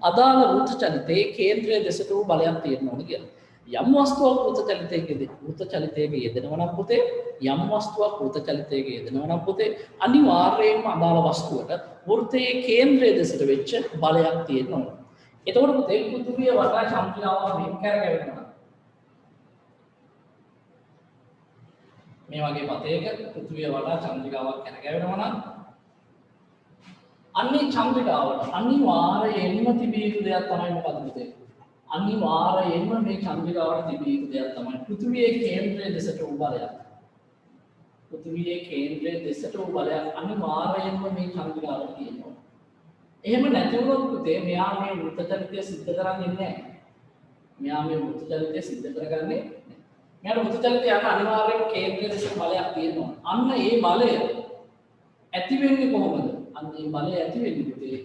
අදාළ වෘත්ත චලිතයේ කේන්ද්‍රයේ දෙසට වූ බලයක් තියෙන්න ඕනේ කියලා. යම් වස්තුවක් වෘත චලිතයකදී වෘත චලිතයක යෙදෙනවා නම් පුතේ යම් වස්තුවක් වෘත චලිතයක යෙදෙනවා නම් පුතේ අනිවාර්යයෙන්ම අදාළ වස්තුවට වෘතයේ කේන්ද්‍රය දෙසට වෙච්ච බලයක් තියෙන්න ඕන. එතකොට පුතේ පෘථිවිය වටා චන්ද්‍රිකාව මෙහෙම කරගෙනවා. මේ වගේ පතයක පෘථිවිය වටා චන්ද්‍රිකාවක් කරගෙනවා නම් අන්නේ චන්ද්‍රිකාවට අනිවාර්යයෙන්ම තිබිය යුතු දෙයක් තමයි මොකක්ද පුතේ? අනිවාර්යයෙන්ම මේ චන්ද්‍රිකාවට තිබිය යුතු දෙයක් තමයි පෘථිවියේ කේන්ද්‍රය දෙසට වූ බලයක්. පෘථිවියේ කේන්ද්‍රය දෙසට වූ බලයක් අනිවාර්යයෙන්ම මේ චන්ද්‍රිකාවට තියෙනවා. එහෙම නැති වුණොත් පුතේ මෙයා මේ වෘත්ත චලිතය සිද්ධ කරන්නේ නැහැ. මෙයා මේ වෘත්ත චලිතය සිද්ධ කරගන්නේ නැහැ. මෙයාට වෘත්ත චලිතය යන අනිවාර්යයෙන්ම කේන්ද්‍රය දෙසට බලයක් තියෙනවා. අන්න ඒ බලය ඇති වෙන්නේ කොහොමද? අන්න ඒ බලය ඇති වෙන්නේ පුතේ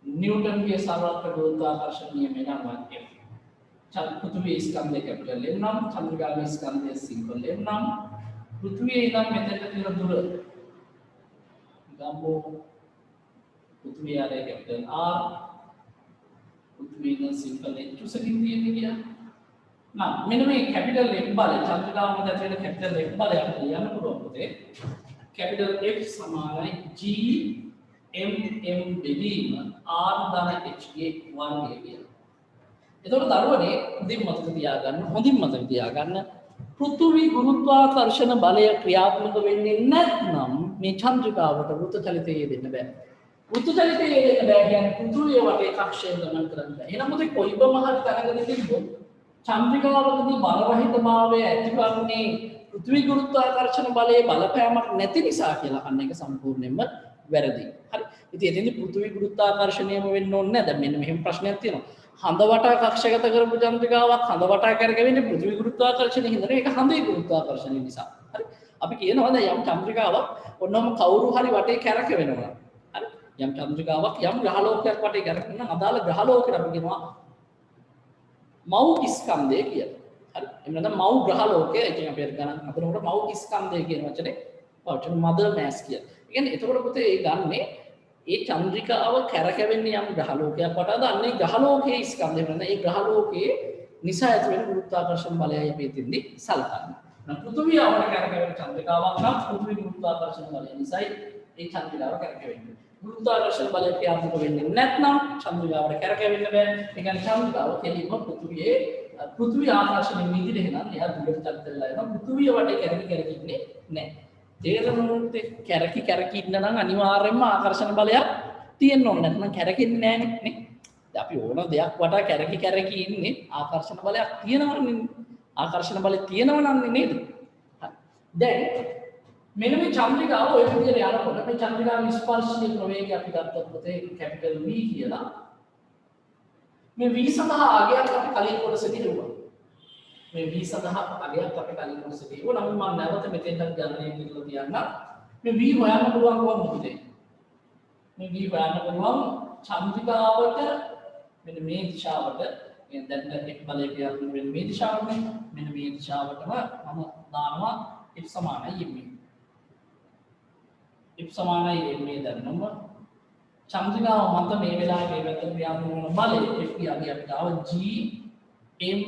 न्यूटन के सर्वत्र गुरुत्वाकर्षण नियम नाम पृथ्वी स्कंदे कैपिटल एम नाम चंद्रिका स्कंदे सिंपल एम नाम पृथ्वी इदम मेथड तीन दूर गमो पृथ्वी आरे कैपिटल आर पृथ्वी इदम सिंपल एच टू सकिंदी है क्या ना मैंने में कैपिटल एम बाले चंद्रिका में तेरे कैपिटल एम बाले आपको याद करो होते कैपिटल एफ समान है जी m බෙදීම r ධන h ගේ වර්ගය කියලා. එතකොට දරුවනේ හොඳින් මතක තියාගන්න පෘථිවි ගුරුත්වාකර්ෂණ බලය ක්‍රියාත්මක වෙන්නේ නැත්නම් මේ චන්ද්‍රිකාවට වෘත්ත චලිතයේ දෙන්න බෑ. වෘත්ත චලිතයේ දෙන්න බෑ කියන්නේ පෘථිවිය වටේ කක්ෂයෙන් ගමන් කරන්න බෑ. එහෙනම් මොකද කොයිබම හරි තැනකදී තිබ්බොත් චන්ද්‍රිකාවකදී බලරහිතභාවය ඇතිවන්නේ පෘථිවි ගුරුත්වාකර්ෂණ බලයේ බලපෑමක් නැති නිසා කියලා අන්න එක සම්පූර්ණයෙන්ම වැරදි. හරි. ඉතින් එතෙන්දී පෘථිවි ගුරුත්වාකර්ෂණයම වෙන්න ඕනේ නැහැ. දැන් මෙන්න මෙහෙම ප්‍රශ්නයක් තියෙනවා. හඳ වටා කක්ෂගත කරපු චන්ද්‍රිකාවක් හඳ වටා කරගෙන්නේ පෘථිවි ගුරුත්වාකර්ෂණය හින්දා ඒක හඳේ ගුරුත්වාකර්ෂණය නිසා. හරි. අපි කියනවා දැන් යම් චන්ද්‍රිකාවක් ඔන්නම කවුරු හරි වටේ කැරකෙවෙනවා. හරි. යම් චන්ද්‍රිකාවක් යම් ග්‍රහලෝකයක් වටේ කැරකෙනවා අදාළ ග්‍රහලෝකෙට අපි කියනවා මව් ස්කන්ධය කියලා. හරි. එහෙම නැත්නම් මව් ග්‍රහලෝකය. ඒ කියන්නේ අපි ගණන් හදනකොට මව් ස්කන්ධය කියන වචනේ පාවිච්චි කරන මදර් මෑස් කියලා. ඒ කියන්නේ එතකොට පුතේ ඒ ගන්නේ ඒ චන්ද්‍රිකාව කැරකෙවෙන්නේ යම් ග්‍රහලෝකයක් වටාද අන්නේ ග්‍රහලෝකයේ ස්කන්ධය වෙන ඒ ග්‍රහලෝකයේ නිසා ඇති වෙන ගුරුත්වාකර්ෂණ බලයයි මේ දෙන්නේ සලකන්නේ. නම් පෘථිවිය අවර කැරකෙවෙන චන්ද්‍රිකාවක් නම් පෘථිවි ගුරුත්වාකර්ෂණ බලය නිසායි ඒ චන්ද්‍රිකාව කැරකෙවෙන්නේ. ගුරුත්වාකර්ෂණ බලය ක්‍රියාත්මක වෙන්නේ නැත්නම් චන්ද්‍රිකාවට කැරකෙවෙන්න බෑ. ඒ කියන්නේ චන්ද්‍රිකාව කෙලින්ම පෘථිවි ආකර්ෂණය මිදිරේ නම් එයා දුරට චලිත වෙලා යනවා. පෘථිවිය වටේ කැරකෙන්නේ නැහැ. තේරෙනවද? කැරකි ඉන්න නම් අනිවාර්යයෙන්ම ආකර්ෂණ බලයක් තියෙන්න ඕනේ. නැත්නම් කැරකෙන්නේ නැහනේ නේ. දැන් අපි ඕන දෙයක් වටා කැරකි ඉන්නේ ආකර්ෂණ බලයක් තියෙනවනේ. ආකර්ෂණ බලය තියෙනවනන්නේ නේද? දැන් මෙන්න මේ චන්ද්‍රිකාව ඔය විදිහට යනකොට මේ චන්ද්‍රිකාවේ ස්පර්ශනීය ප්‍රවේගය අපි ගත්තොත් පුතේ කැපිටල් V කියලා. මේ V සඳහා අගයක් අපි කලින් කොටසදී ලුවා. මේ V සඳහා අගයක් අපි කලින් කොටසදී ලුවා. නමුත් මම නැවත මෙතෙන්ට ගණනය කරලා තියන්න. මේ V හොයන්න පුළුවන් කොහොමද පුතේ? මේ V හොයන්න පුළුවන් චන්ද්‍රිකාවට මෙන්න මේ දිශාවට මේ දැන් එක් බලයක යන මේ දිශාවනේ. මෙන්න මේ දිශාවටම මම දානවා f සමානයි m. f සමානයි m දැන්නම චන්ද්‍රිකාව මත මේ වෙලාවේ මේ පැත්තට ක්‍රියාත්මක වන බලය f කියන්නේ අපිට ආව g m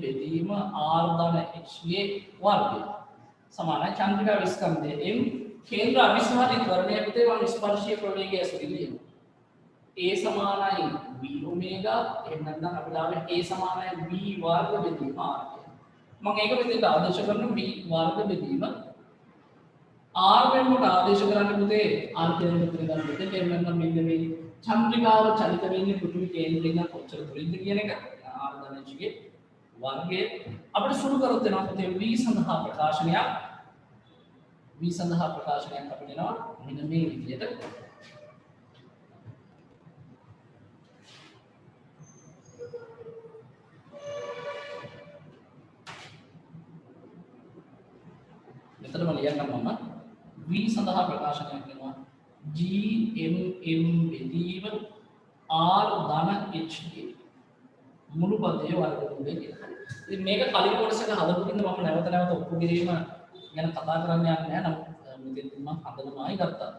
බෙදීම r ධන h ගේ වර්ගය සමානයි චන්ද්‍රිකා විස්කන්ධය m කේන්ද්‍ර අවිස්හාරී ත්වරණය පුතේ මම ස්පර්ශීය ප්‍රවේගය ඇසුරින් ලියනවා a සමානයි v ඔමේගා එහෙම නැත්නම් අපිට ආවේ a සමානයි v වර්ග බෙදීම r මම ඒක මෙතෙන්ට ආදේශ කරන v වර්ග බෙදීම r වෙනුවට ආදේශ කරන්න පුතේ r කියන මෙතන ගන්න පුතේ එහෙම නැත්නම් මෙන්න මේ චන්ද්‍රිකාව චලිත වෙන්නේ පෘථිවි කේන්ද්‍රයෙන් කොච්චර දුරින්ද කියන එක r ධනජිගේ වර්ගය අපිට සුළු කරොත් වෙනවා පුතේ v සඳහා ප්‍රකාශනයක් අපිට එනවා මෙන්න මේ විදිහට මෙතනම ලියන්නම් මම v සඳහා ප්‍රකාශනයක් වෙනවා g m බෙදීම r ධන h ගේ මුළු පදයේ වර්ගමූලය කියලා. ඉතින් මේක කලින් කොටසක හදපු කින්ද මම නැවත ඔප්පු කිරීම ගැන කතා කරන්න යන්නේ නැහැ. නමුත් මෙතෙන් මම හදනවායි ගත්තා.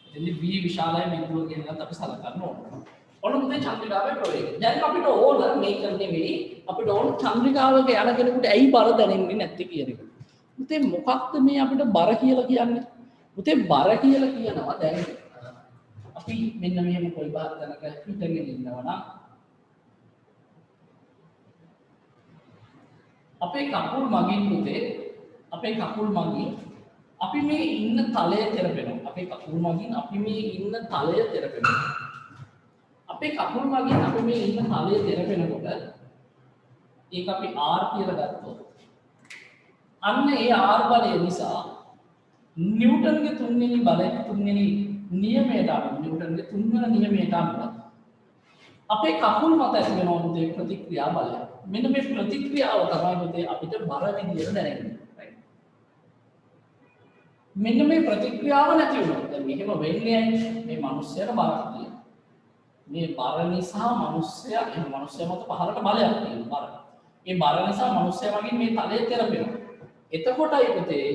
ඉතින් v විශාලයි බිඳුව කියන එකත් අපි සලකන්න ඕනේ. ඔන්න පුතේ චන්ද්‍රිකාවේ ප්‍රවේගය. දැන් අපිට ඕන මේක නෙවෙයි අපිට ඕන චන්ද්‍රිකාවක යන කෙනෙකුට ඇයි බර දැනෙන්නේ නැත්තේ කියන එක. පුතේ මොකක්ද මේ අපිට බර කියලා කියන්නේ? පුතේ බර කියලා කියනවා දැන් අපි මෙන්න මෙහෙම කොයි බාහිර තැනක හිටගෙන ඉන්නවා නම් අපේ කකුල් මගින් පුතේ අපේ කකුල් මගින් අපි මේ ඉන්න තලය තෙරපෙනවා. අපේ කකුල් මගින් අපි මේ ඉන්න තලය තෙරපෙනවා. අපේ කකුල් මගින් අපි මේ ඉන්න තලය තෙරපෙනකොට ඒක අපි R කියලා ගත්තොත් අන්න ඒ R බලය නිසා නිව්ටන්ගේ තුන්වෙනි නියමයට අනුව නිව්ටන්ගේ තුන්වෙනි නියමයට අනුව අපේ කකුල් මත ඇති වෙන පුතේ ප්‍රතික්‍රියා බලය. මෙන්න මේ ප්‍රතික්‍රියාව තමයි පුතේ අපිට බර විදියට දැනෙන්නේ. මෙන්න මේ ප්‍රතික්‍රියාව නැති වුණොත් දැන් මෙහෙම වෙන්නේ මේ මිනිස්සයාට බරක් තියෙනවා. මේ බර නිසා මිනිස්සයා මත පහළට බලයක් තියෙනවා බර. මේ බර නිසා මිනිස්සයා වගේ මේ තලය තෙරපෙනවා. එතකොටයි පුතේ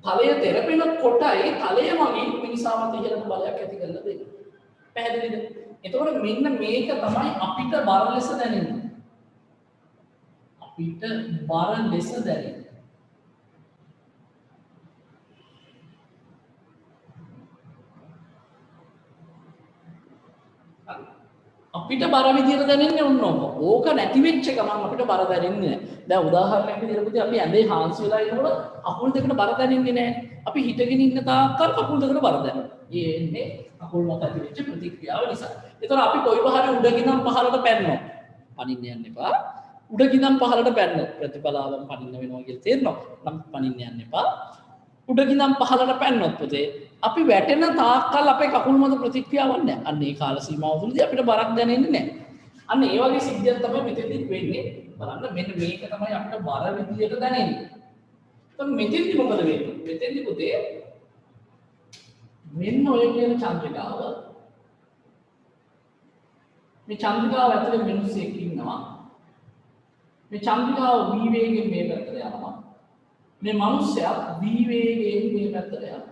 තලය තෙරපෙන කොටයි තලය මගින් මිනිසා මත ඉහළට බලයක් ඇති කරලා දෙන්නේ. පැහැදිලිද? එතකොට මෙන්න මේක තමයි අපිට බර ලෙස දැනෙන්නේ. අපිට බර ලෙස දැනෙන්නේ. අපිට බර විදියට දැනෙන්නේ ඔන්න ඕක නැති වෙච්ච ගමන් අපිට බර දැනෙන්නේ නැහැ. දැන් උදාහරණයක් විදියට පුතේ අපි ඇඳේ හාන්සි වෙලා ඉන්නකොට කකුල් දෙකට බර දැනෙන්නේ නැහැ. අපි හිටගෙන ඉන්න තාක්කල් කකුල් දෙකට බර දැනෙනවා. ඒ එන්නේ කකුල් මත ඇති වෙච්ච ප්‍රතික්‍රියාව නිසා. ඒතකොට අපි කොයි බහරේ උඩකින්නම් පහළට පැන්නොත් පනින්න යන්න එපා. උඩකින්නම් පහළට පැන්නොත් ප්‍රතිපලාවෙන් පනින්න වෙනවා කියලා තේරෙනවා. නම් පනින්න යන්න එපා. උඩකින්නම් පහළට පැන්නොත් පුතේ අපි වැටෙන තාක්කල් අපේ කකුල් මත ප්‍රතික්‍රියාවක් නැහැ. අන්න ඒ කාල සීමාව තුළදී අපිට බරක් දැනෙන්නේ නැහැ. අන්න ඒ වගේ සිද්ධියක් තමයි මෙතෙන්දි වෙන්නේ. බලන්න මෙන්න මේක තමයි අපිට බර විදියට දැනෙන්නේ. එතකොට මෙතෙන්දි මොකද වෙන්නේ? මෙතෙන්දි පුතේ මෙන්න ඔය කියන චන්ද්‍රිකාව මේ චන්ද්‍රිකාව ඇතුලේ මිනිස්සෙක් ඉන්නවා. මේ චන්ද්‍රිකාව v වේගයෙන් මේ පැත්තට යනවා. මේ මිනිස්සයා v වේගයෙන් මේ පැත්තට යනවා.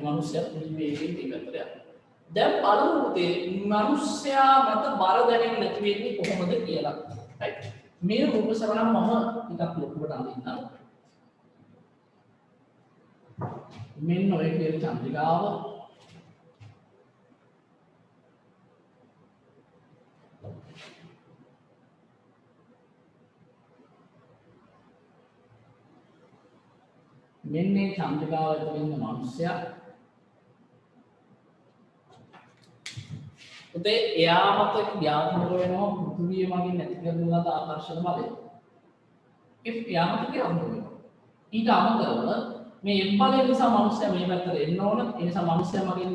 මනුස්සයා වේගයෙන් ඉවතට යනවා. දැන් බලමු පුතේ මනුස්සයා මත බර දැනෙන්නේ නැති වෙන්නේ කොහොමද කියලා. right මේ රූප සරණ මම ටිකක් ලොකුවට අඳින්නම්. මෙන්න ඔය කියන චන්ද්‍රිකාව මෙන්න මේ චන්ද්‍රිකාව ඇතුළේ ඉන්න මනුස්සයා උදේ එයා මත ක්‍රියාත්මක වෙනවා පෘථිවිය මගින් නැති කරන ලද ආකර්ෂණ බලය. එයා මත ක්‍රියාත්මක වෙනවා. ඊට අමතරව මේ එම් බලය නිසා මනුස්සයා මේ පැත්තට එන්න ඕන. ඒ නිසා මනුස්සයා මගින්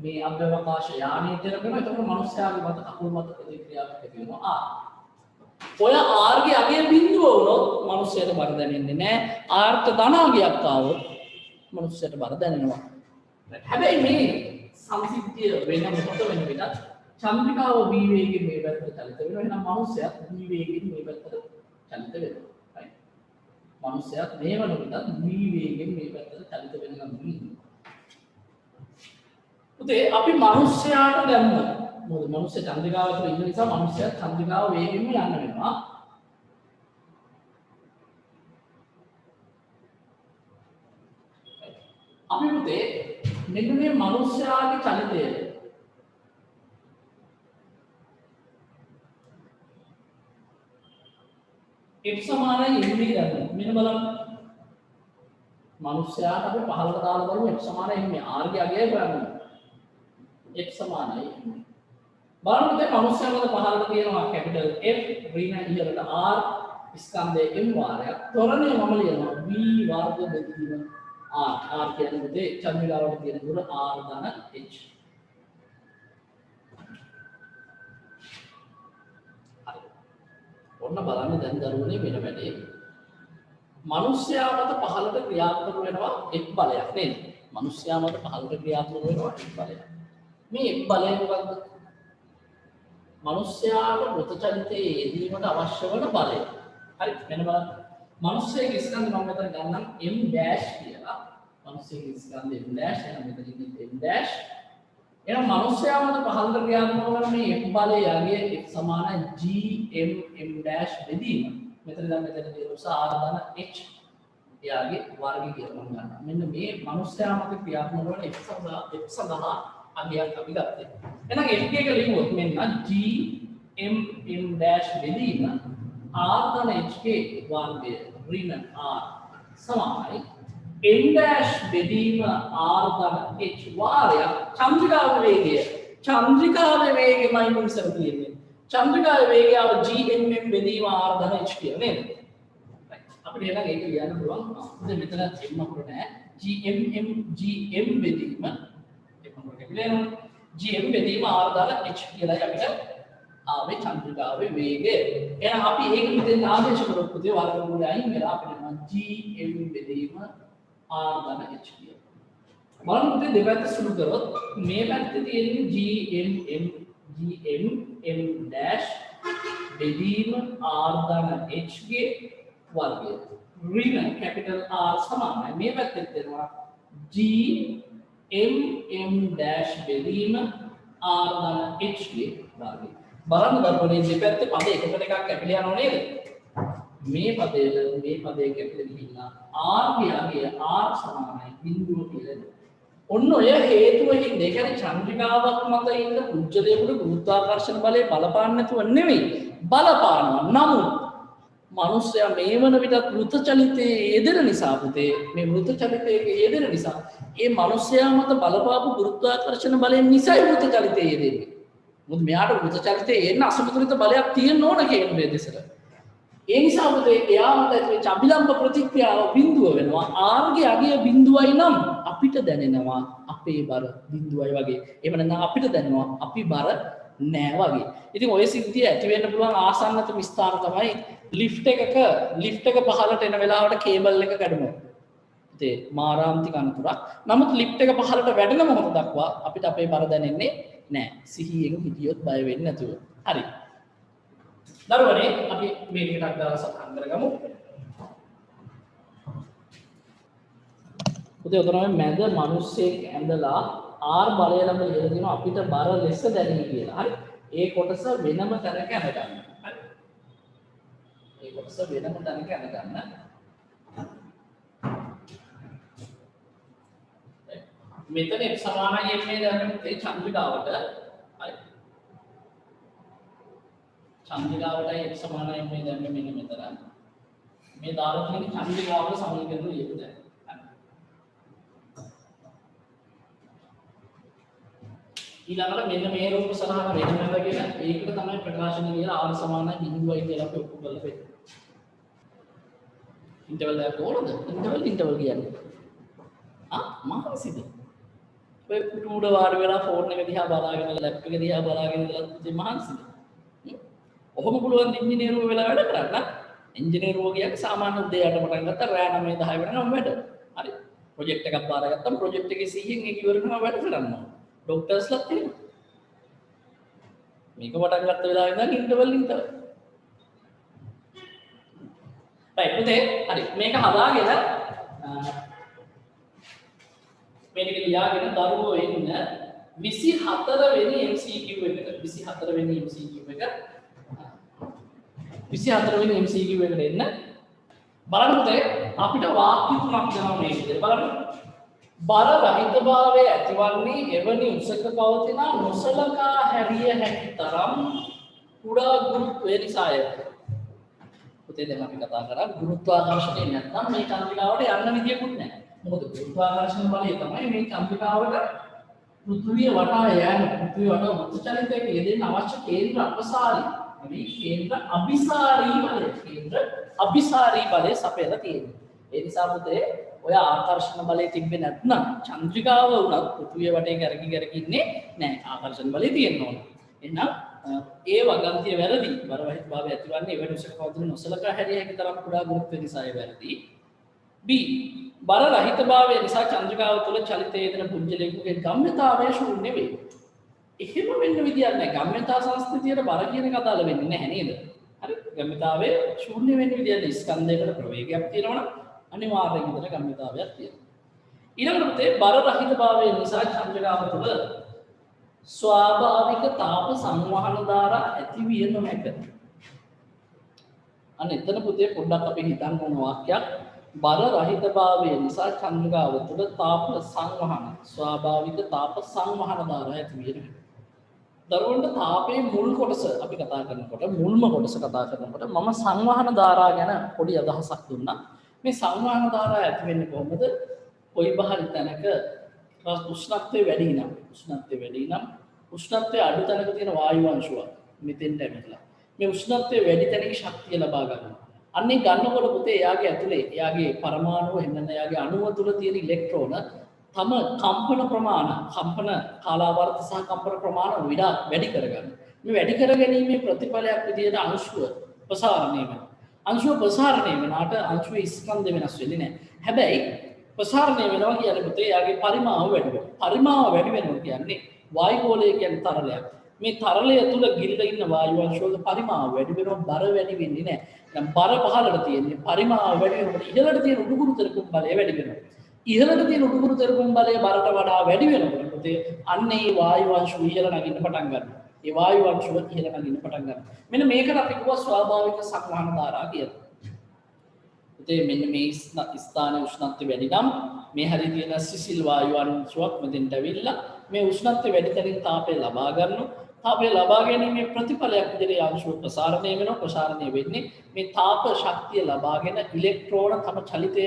මේ අභ්‍යවකාශ යානය තෙරපෙනවා. එතකොට මනුස්සයාගේ මත කකුල් මත ප්‍රතික්‍රියාවක් ඇති වෙනවා. ඔය R ගේ අගය බිඳුව වුණොත් මනුස්සයට බර දැනෙන්නේ නැහැ. R ට ධනාගයක් ආවොත් මනුස්සයට බර දැනෙනවා. හැබැයි මේ සංසිද්ධිය වෙන මොකද වෙන විදිහට චන්ද්‍රිකාව v වේගයෙන් මේ පැත්තට චලිත වෙනවා. එහෙනම් මනුස්සයත් v වේගයෙන් මේ පැත්තට චලිත වෙනවා. right මනුස්සයත් මේ වන විදිහට v වේගයෙන් මේ පැත්තට චලිත වෙනවා. උදේ අපි මනුස්සයාට දැම්මා මොකද මනුස්ස චන්ද්‍රිකාව තුළ ඉන්න නිසා මනුස්සයා චන්ද්‍රිකාව වේගෙන්ම යන්න වෙනවා. අපි පුතේ මෙන්න මේ මනුස්සයාගේ චලිතය x සමානයි m ගන්න. මෙන්න බලන්න. මනුස්සයාට අපි 15ට දාලා බලමු x සමානයි m. r ගේ අගය බලන්න. x සමානයි m. බලන්න දැන් මනුස්සයා වල පහළට තියෙනවා කැපිටල් F ඍණ ඉහළට R ස්කන්ධය m වාරයක්. තොරණය මම ලියනවා v වර්ග බෙදීම R කියන්නේ පුතේ චන්ද්‍රිකාවට තියෙන දුර R ධන h. ඔන්න බලන්න දැන් දරුවනේ වෙන වැඩේ. මනුස්සයා මත පහළට ක්‍රියාත්මක වෙනවා F බලයක් නේද? මනුස්සයා මත පහළට ක්‍රියාත්මක වෙනවා F බලයක්. මේ F බලය මොකක්ද? මනුස්සයාට පෘථචලිතයේ යෙදීමට අවශ්‍ය වන බලය. හරි මෙන්න බලන්න. මනුස්සයෙක් ස්කන්ධ මම මෙතන ගන්නම් m dash කියලා. මනුස්සයෙක් ස්කන්ධ m dash එහෙනම් මෙතන ඉන්නේ m dash. එහෙනම් මනුස්සයා මත පහළට ක්‍රියාත්මක කරන මේ f බලය යගේ f සමාන g m dash බෙදීම. මෙතන දැන් මෙතන තියෙනවා r ධන h එයාගේ වර්ගය කියලා මම ගන්නවා. මෙන්න මේ මනුස්සයා මත ක්‍රියාත්මක කරන f සඳහා අගයක් අපි ගත්තා. එහෙනම් f එක ලියුවොත් මෙන්න g m dash බෙදීම r ධන h වර්ගය ඍණ r සමානයි m dash බෙදීම r ධන h වාරයක් චන්ද්‍රිකාවේ වේගය. චන්ද්‍රිකාවේ වේගයමයි මුල් ඉස්සර තියෙන්නේ. චන්ද්‍රිකාවේ වේගය gmm බෙදීම r ධන h කියලා නේද? අපිට එහෙනම් ඒක ලියන්න පුළුවන්. දැන් මෙතන m අකුර නැහැ. gm බෙදීම ඒක මොකක්ද කියලා gm බෙදීම r ධන h කියලායි අපිට ආවේ චන්ද්‍රිකාවේ වේගය. එහෙනම් අපි ඒක මෙතෙන් ආදේශ කරොත් පුතේ වර්ගමූලය අයින් වෙලා අපිට නම් gm බෙදීම r ධන h කියලා. බලන්න පුතේ දෙපැත්ත සුළු කරොත් මේ පැත්තේ තියෙන්නේ gm dash බෙදීම r ධන h ගේ වර්ගය. ඍණ කැපිටල් R සමානයි. මේ පැත්තේ තියෙනවා gm dash බෙදීම r ධන h ගේ වර්ගය. බලන්න දරුවනේ දෙපැත්තේ පද එකකට එකක් කැපිලා යනව නේද? මේ පදයේ කැපිලා ගිහිල්ලා r ගේ r සමානයි බිඳුව කියලා. ඔන්න ඔය හේතුව හින්දා ඒ කියන්නේ චන්ද්‍රිකාවක් මත ඉන්න පුජ්‍යලයකට ගුරුත්වාකර්ෂණ බලය බලපාන්නේ නැතුව නෙවෙයි බලපානවා. නමුත් මනුස්සයා මේ වන විටත් වෘත චලිතයේ යෙදෙන නිසා පුතේ මේ වෘත චලිතයේ යෙදෙන නිසා ඒ මනුස්සයා මත බලපාපු ගුරුත්වාකර්ෂණ බලයෙන් නිසයි වෘත චලිතයේ යෙදෙන්නේ. මොකද මෙයාට වෘත චලිතයේ එන්න අසමතුලිත බලයක් තියෙන්න ඕන කේන්ද්‍රයේ දෙසට. ඒ නිසා පුතේ එයා මත ඇති අභිලම්බ ප්‍රතික්‍රියාව බිඳුව වෙනවා. r ගේ අගය බිඳුවයි නම් අපිට දැනෙනවා අපේ බර බිඳුවයි වගේ. එහෙම නැත්නම් අපිට දැනෙනවා අපි බර නෑ වගේ. ඉතින් ඔය සිද්ධිය ඇති වෙන්න පුළුවන් ආසන්නතම ස්ථාන තමයි ලිෆ්ට් එක පහළට එන වෙලාවට කේබල් එක කැඩුණා. ඉතින් මාරාන්තික අනතුරක්. නමුත් ලිෆ්ට් එක පහළට වැඩෙන මොහොත දක්වා අපිට අපේ බර දැනෙන්නේ නෑ. සිහියෙන් හිටියොත් බය වෙන්නේ නැතුව. හරි. දරුවනේ අපි මේ ටිකක් දාලා සටහන් කරගමු. පුතේ උතනම මැද මිනිස්සෙක් ඇඳලා R බලය ළඟ ඉඳලා දිනවා අපිට බර ලෙස දැනෙයි කියලා. හරි. ඒ කොටස වෙනම තැනක ඇඳ ගන්න. හරි. ඒ කොටස වෙනම තැනක ඇඳ ගන්න. මෙතන x සමානයි මේ දැනෙන්නේ මේ චන්ද්‍රිකාවට. හරි. චන්ද්‍රිකාවටයි x සමානයි මේ දැනෙන්නේ මෙන්න මෙතන. මේ දාලා තියෙන චන්ද්‍රිකාවට සමීකරණ ලියන්න. ඊළඟට මෙන්න මේ රූප සලහන වෙනම වෙගෙන ඒකට තමයි ප්‍රකාශනය කියලා r සමානයි බිඳුවයි කියලා අපි ඔප්පු කරලා පෙන්නන. ඉන්ටර්වල් එකක් ඕනද? ඉන්ටර්වල් කියන්නේ. මහන්සිද? ඔය පුටුඩ වාඩි වෙලා ෆෝන් එක දිහා බලාගෙන ලැප් එක දිහා බලාගෙන ඉඳලා ඉතින් මහන්සිද? ඔහොම පුළුවන් ඉංජිනේරුවෝ වෙලා වැඩ කරන්න. ඉංජිනේරුවෝ කියන්නේ සාමාන්‍ය උදේ 8 පටන් ගත්තා රෑ 9 10 වෙනකම් වැඩ. හරි. ප්‍රොජෙක්ට් එකක් බාරගත්තම ප්‍රොජෙක්ට් එකේ 100න් ඒක ඉවර කරනවා වැඩ කරනවා. ඩොක්ටර්ස්ලා තියෙනවා. මේක පටන් ගත්ත වෙලාවෙ ඉඳන් ඉන්ටර්වල්. රයිට් පුතේ හරි මේක හදාගෙන මේක ලියාගෙන දරුවෝ එන්න 24 වෙනි MCQ එකට 24 වෙනි MCQ එක 24 වෙනි MCQ එකට එන්න බලන්න පුතේ අපිට වාක්‍ය තුනක් දෙනවා මේ විදිහට බලන්න. බර රහිතභාවය ඇතිවන්නේ එවැනි උසක පවතින නොසලකා හැරිය හැකි තරම් කුඩා ගුරුත්වය නිසාය. පුතේ දැන් අපි කතා කරා ගුරුත්වාකර්ෂණය නැත්නම් මේ චන්ද්‍රිකාවට යන්න විදියකුත් නැහැ. මොකද ගුරුත්වාකර්ෂණ බලය තමයි මේ චන්ද්‍රිකාවට පෘථිවිය වටා යෑම පෘථිවිය වටා වෘත්ත චලිතයක යෙදෙන්න අවශ්‍ය කේන්ද්‍ර අපසාරී මේ කේන්ද්‍ර අபிසාරී බලය බලය සපයලා තියෙනවා. ඒ නිසා පුතේ ඔය ආකර්ෂණ බලය තිබ්බේ නැත්නම් චන්ද්‍රිකාව වුණත් පෘථිවිය වටේ කැරකි ඉන්නේ නැහැ. ආකර්ෂණ බලය තියෙන්න ඕන. එහෙනම් ඒ වගන්තිය වැරදි. බර රහිත භාවය ඇතිවන්නේ එවැනි උසක පවතින නොසලකා හැරිය හැකි තරම් කුඩා ගුරුත්වය නිසා වැරදි. B බර රහිත භාවය නිසා චන්ද්‍රිකාව තුළ චලිතයේ යෙදෙන පුජ්‍යලයකගේ ගම්‍යතාවය ශූන්‍ය වේ. එහෙම වෙන්න විදියක් නැහැ. ගම්‍යතා සංස්කෘතියට බර කියන කතාව වෙන්නේ නැහැ නේද? හරි ගම්මිතාවේ ශූන්‍ය වෙන්න විදියට ස්කන්ධයකට ප්‍රවේගයක් තියෙනවනම් අනිවාර්යයෙන්ම මෙතන ගම්මිතාවයක් තියෙනවා. ඊළඟට පුතේ බර රහිතභාවය නිසා චන්ද්‍රකාව තුළ ස්වාභාවික තාප සංවහන ධාරා ඇති විය නොහැක. අන්න එතන පුතේ පොඩ්ඩක් අපි හිතන්න ඕන වාක්‍යයක් බර රහිතභාවය නිසා චන්ද්‍රකාව තුළ තාප සංවහන ස්වාභාවික තාප සංවහන ධාරා ඇති විය නොහැක. දරුවන්ට තාපයේ මුල් කොටස අපි කතා කරනකොට මුල්ම කොටස කතා කරනකොට මම සංවහන ධාරා ගැන පොඩි අදහසක් දුන්නා. මේ සංවහන ධාරා ඇති වෙන්නේ කොහොමද? කොයි බහරි තැනක උෂ්ණත්වය වැඩි නම් උෂ්ණත්වය අඩු තැනක තියෙන වායු අංශුව මෙතෙන්ට ඇවිල්ලා මේ උෂ්ණත්වය වැඩි තැනක ශක්තිය ලබා ගන්නවා. අන්නේ ගන්නකොට පුතේ එයාගේ ඇතුලේ එයාගේ පරමාණුව එන්නන එයාගේ අණුව තුල තියෙන ඉලෙක්ට්‍රෝන තම කම්පන ප්‍රමාණ කම්පන කාලාවර්ත සහ කම්පන ප්‍රමාණ වැඩි කරගන්න. මේ වැඩි කර ගැනීමේ ප්‍රතිඵලයක් විදිහට අංශුව ප්‍රසාරණය වෙනවා. අංශුව ප්‍රසාරණය වෙනාට අංශුවේ ස්කන්ධ වෙනස් වෙන්නේ නැහැ. හැබැයි ප්‍රසාරණය වෙනවා කියන්නේ පුතේ යාගේ පරිමාව වැඩි වෙනවා. පරිමාව වැඩි වෙනවා කියන්නේ වායු ගෝලය කියන්නේ තරලයක්. මේ තරලය තුල ගිලිලා ඉන්න වායු අංශවල පරිමාව වැඩි වෙනවා බර වැඩි වෙන්නේ නැහැ. දැන් බර පහළට තියෙන්නේ පරිමාව වැඩි වෙනකොට ඉහළට තියෙන උඩුකුරු තෙරපුම් බලය වැඩි වෙනවා. ඉහළට තියෙන උඩුකුරු තෙරපුම් බලය බරට වඩා වැඩි වෙනකොට පුතේ අන්න ඒ වායු අංශු ඉහළ නගින්න පටන් ගන්නවා. ඒ වායු අංශුව ඉහළ නගින්න පටන් ගන්නවා. මෙන්න මේකට අපි කියනවා ස්වාභාවික සංවහන ධාරා කියලා. මෙන්න මේ ස්ථානයේ උෂ්ණත්වය වැඩි නම් මේ හරිය තියෙන සිසිල් වායු අංශුවක් මෙතෙන්ට ඇවිල්ලා මේ උෂ්ණත්වය වැඩි තැනින් තාපය ලබා ගන්නවා. තාපය ලබා ගැනීමේ ප්‍රතිඵලයක් විදිහට අංශුව ප්‍රසාරණය වෙනවා. ප්‍රසාරණය වෙන්නේ මේ තාප ශක්තිය ලබාගෙන ඉලෙක්ට්‍රෝන තම චලිතය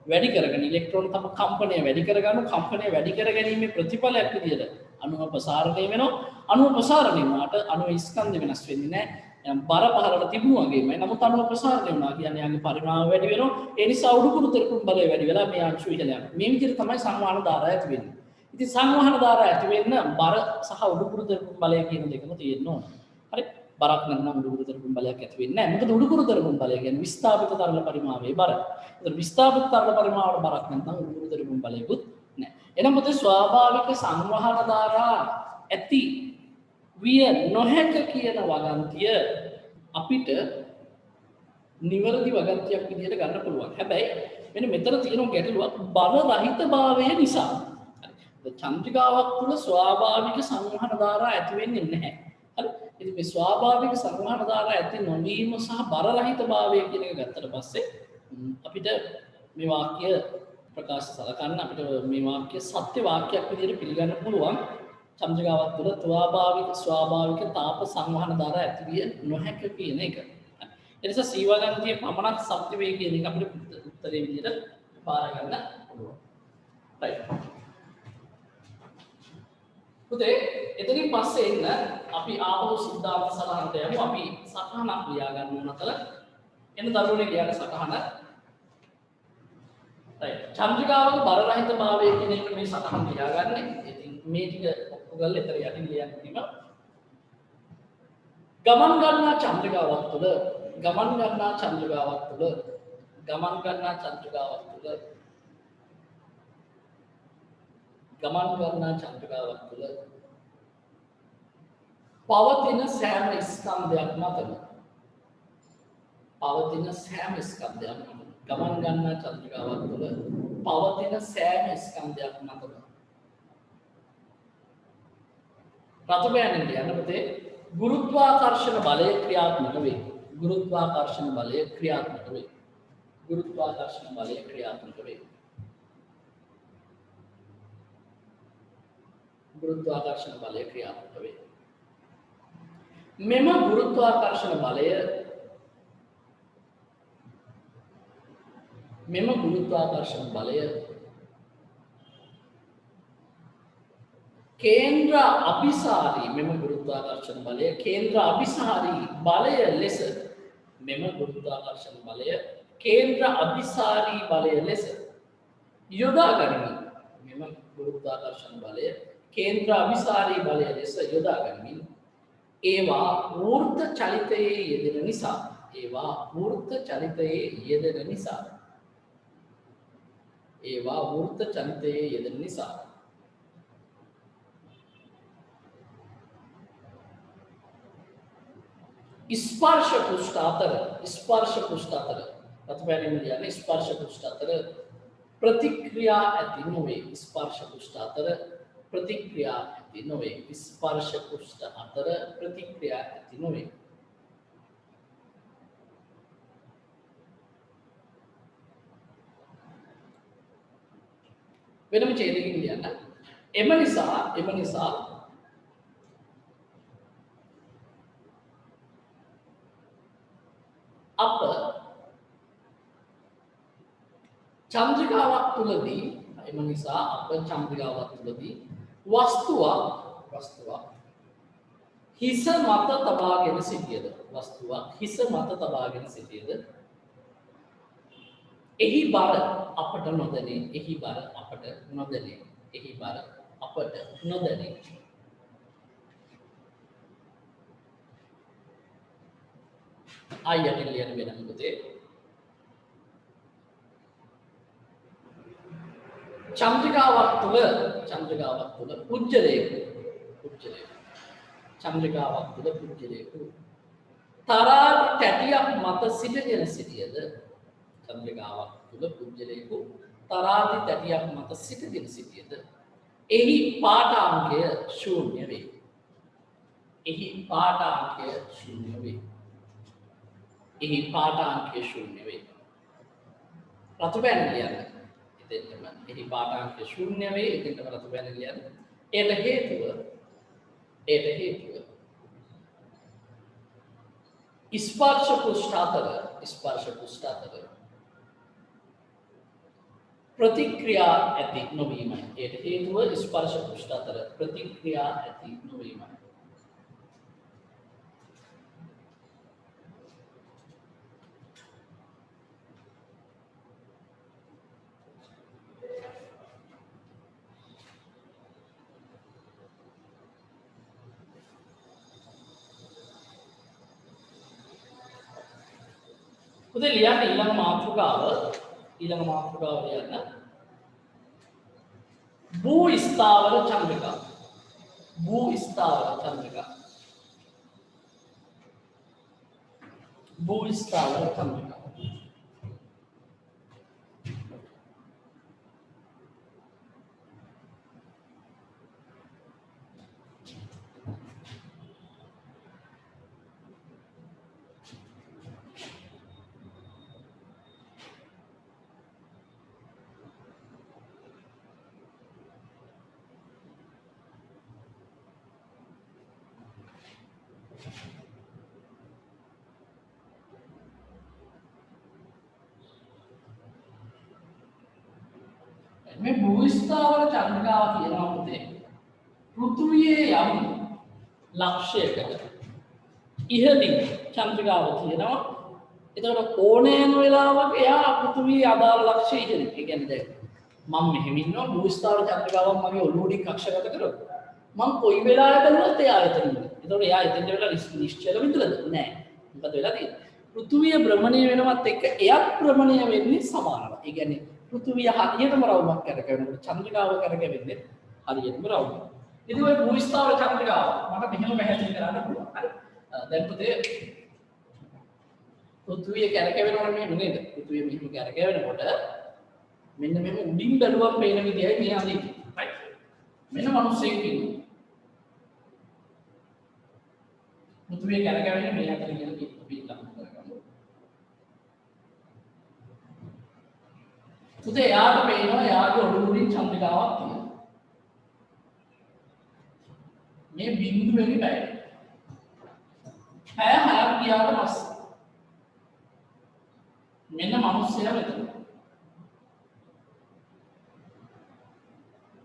වැඩි කරගෙන ඉලෙක්ට්‍රෝන තම කම්පනය වැඩි කරගන්න කම්පනය වැඩි කර ගැනීමේ ප්‍රතිඵලයක් විදිහට අණුව ප්‍රසාරණය වෙනවා. අණුව ප්‍රසාරණය වුණාට අණුව ස්කන්ධ වෙනස් වෙන්නේ නැහැ. බර පහළට තිබුණා වගේමයි. නමුත් අණුව ප්‍රසාරණය වුණා කියන්නේ යාගේ පරිමාව වැඩි වෙනවා. ඒ නිසා උඩුකුරු තෙරපුම් බලය වැඩි වෙලා මේ අංශු ඉහළ යනවා. මේ විදිහට තමයි සංවහන ධාරා ඇති වෙන්නේ. ඉතින් සංවහන ධාරා ඇති වෙන්න බර සහ උඩුකුරු තෙරපුම් බලය කියන දෙකම තියෙන්න ඕන. හරි. බරක් නැත්නම් උඩුකුරු තෙරපුම් බලයක් ඇති වෙන්නේ නැහැ. මොකද උඩුකුරු තෙරපුම් බලය කියන්නේ විස්ථාපිත තරල පරිමාවයේ බර. ඒතර විස්ථාපිත තරල පරිමාවවල බරක් නැත්නම් උඩුකුරු තෙරපුම් බලයකුත් නැහැ. එහෙනම් මොකද ස්වාභාවික සංවහන ධාරා ඇති විය නොහැක කියන වගන්තිය අපිට නිවැරදි වගන්තියක් විදිහට ගන්න පුළුවන්. හැබැයි මෙන්න මෙතන තියෙන ගැටලුවක් බල රහිතභාවය නිසා. හරි. චන්ද්‍රිකාවක් තුළ ස්වාභාවික සංවහන ධාරා ඇති වෙන්නේ නැහැ. හරි. ඉතින් මේ ස්වාභාවික සංවහන ධාරා ඇති නොවීම සහ බල රහිතභාවය කියන එක ගත්තට පස්සේ අපිට මේ වාක්‍ය ප්‍රකාශ සලකන්න අපිට මේ වාක්‍ය සත්‍ය වාක්‍යයක් විදිහට පිළිගන්න පුළුවන්. චන්ද්‍රිකාවක් තුළ ස්වාභාවික තාප සංවහන ධාරා ඇති විය නොහැක කියන එක. ඒ නිසා සීවගන්තිය පමණක් සත්‍ය වේ කියන එක අපිට උත්තරේ විදිහට පාර ගන්න පුළුවන්. right. පුතේ එතනින් පස්සේ එන්න අපි ආපහු සිද්ධාර්ථ සටහනට යමු. අපි සටහනක් ලියා ගන්න ඕන අතල එන්න දරුවනේ කියන සටහන. right. චන්ද්‍රිකාවක බර රහිතභාවය කියන එක මේ සටහන ලියාගන්නේ. ඉතින් මේ ටික ඔයගොල්ලෝ එතන යටින් ලියන්න තියෙනවා. ගමන් ගන්නා චන්ද්‍රිකාවක් තුළ පවතින සෑම ස්කන්ධයක් මතම ගමන් ගන්නා චන්ද්‍රිකාවක් තුළ පවතින සෑම ස්කන්ධයක් මතම රතුපෑනෙන් කියන්න පුතේ ගුරුත්වාකර්ෂණ බලය ක්‍රියාත්මක වේ. ගුරුත්වාකර්ෂණ බලය ක්‍රියාත්මක වේ. මෙම ගුරුත්වාකර්ෂණ බලය කේන්ද්‍ර අභිසාරී බලය ලෙස යොදා ගනිමින් ඒවා වෘත්ත චලිතයේ යෙදෙන නිසා ස්පර්ශ පෘෂ්ඨ අතර රතුපැහැණින් කියන්නේ ස්පර්ශ පෘෂ්ඨ අතර ප්‍රතික්‍රියා ඇති නොවේ. ස්පර්ශ පෘෂ්ඨ අතර ප්‍රතික්‍රියා ඇති නොවේ. ස්පර්ශ පෘෂ්ඨ අතර ප්‍රතික්‍රියා ඇති නොවේ. වෙනම ඡේදකින් ලියන්න. එම නිසා අප චන්ද්‍රිකාවක් තුලදී වස්තුවක් හිස මත තබාගෙන සිටියද එහි බර අපට නොදැනේ. ආයතන ලියන වෙනම පුතේ. චන්ද්‍රිකාවක් තුල පුජ්‍යලේකු තරාදි තැටියක් මත සිටගෙන සිටියද එහි පාඨාංකය ශූන්‍ය වේ. රතුපැහැණි ලියන්න. එහි පාඨාංකය ශූන්‍ය වේ. එතෙන්ටම රතුපැහැණි ලියන්න. එයට හේතුව ස්පර්ශ පෘෂ්ඨ අතර ප්‍රතික්‍රියා ඇති නොවීමයි. එයට හේතුව ස්පර්ශ පෘෂ්ඨ අතර ප්‍රතික්‍රියා ඇති නොවීමයි. පුතේ ලියන්න ඊළඟ මාතෘකාව ලියන්න. භූ ස්ථාවර චන්ද්‍රිකා. මේ භූස්ථාවර චන්ද්‍රිකාව කියනවා පුතේ පෘථුවියේ යම් ලක්ෂයකට ඉහළින් චන්ද්‍රිකාව තියෙනවා. එතකොට ඕනෑම වෙලාවක එයා පෘථුවියේ අදාළ ලක්ෂය ඉහළින්. ඒ කියන්නේ දැන් මම මෙහෙම ඉන්නවා භූස්ථාවර චන්ද්‍රිකාවක් මගේ ඔළුව උඩින් කක්ෂගත කරොත් මම කොයි වෙලාවක බලුවත් එයා එතන ඉන්නවා. එතකොට එයා එතෙන්ට වෙලා නිශ්චල විතරද? නෑ. මොකද වෙලා තියෙන්නේ? පෘථුවිය භ්‍රමණය වෙනවත් එක්ක එයත් භ්‍රමණය වෙන්නේ සමානව. ඒ කියන්නේ පෘථුවිය හරියටම රවුමක් කරකවනකොට චන්ද්‍රිකාව කරකවෙන්නේ හරියටම රවුම. ඉතින් ඔය භූස්ථාවර චන්ද්‍රිකාව මට මෙහෙම පැහැදිලි කරන්න පුළුවන්. හරි. දැන් පුතේ පෘථුවිය කරකවෙනකොට මෙහෙම නේද? පෘථුවිය මෙහෙම කරකවෙනකොට මෙන්න මෙහෙම උඩින් බැලුවම පේන විදියයි මේ අඳින්නේ. රයිට්. මෙන්න මිනිස්සෙක් ඉන්නවා. පෘථුවිය කරකවෙන්නේ මේ අතර කියන පිටලම් කරගමු. පුතේ යාට පේනවා යාගේ ඔළුව උඩින් චන්ද්‍රිකාවක් තියෙනවා. මේ බිඳුවෙනි පැය. පැය 6ක් ගියාට පස්සේ මෙන්න මිනිස්සයා මෙතන.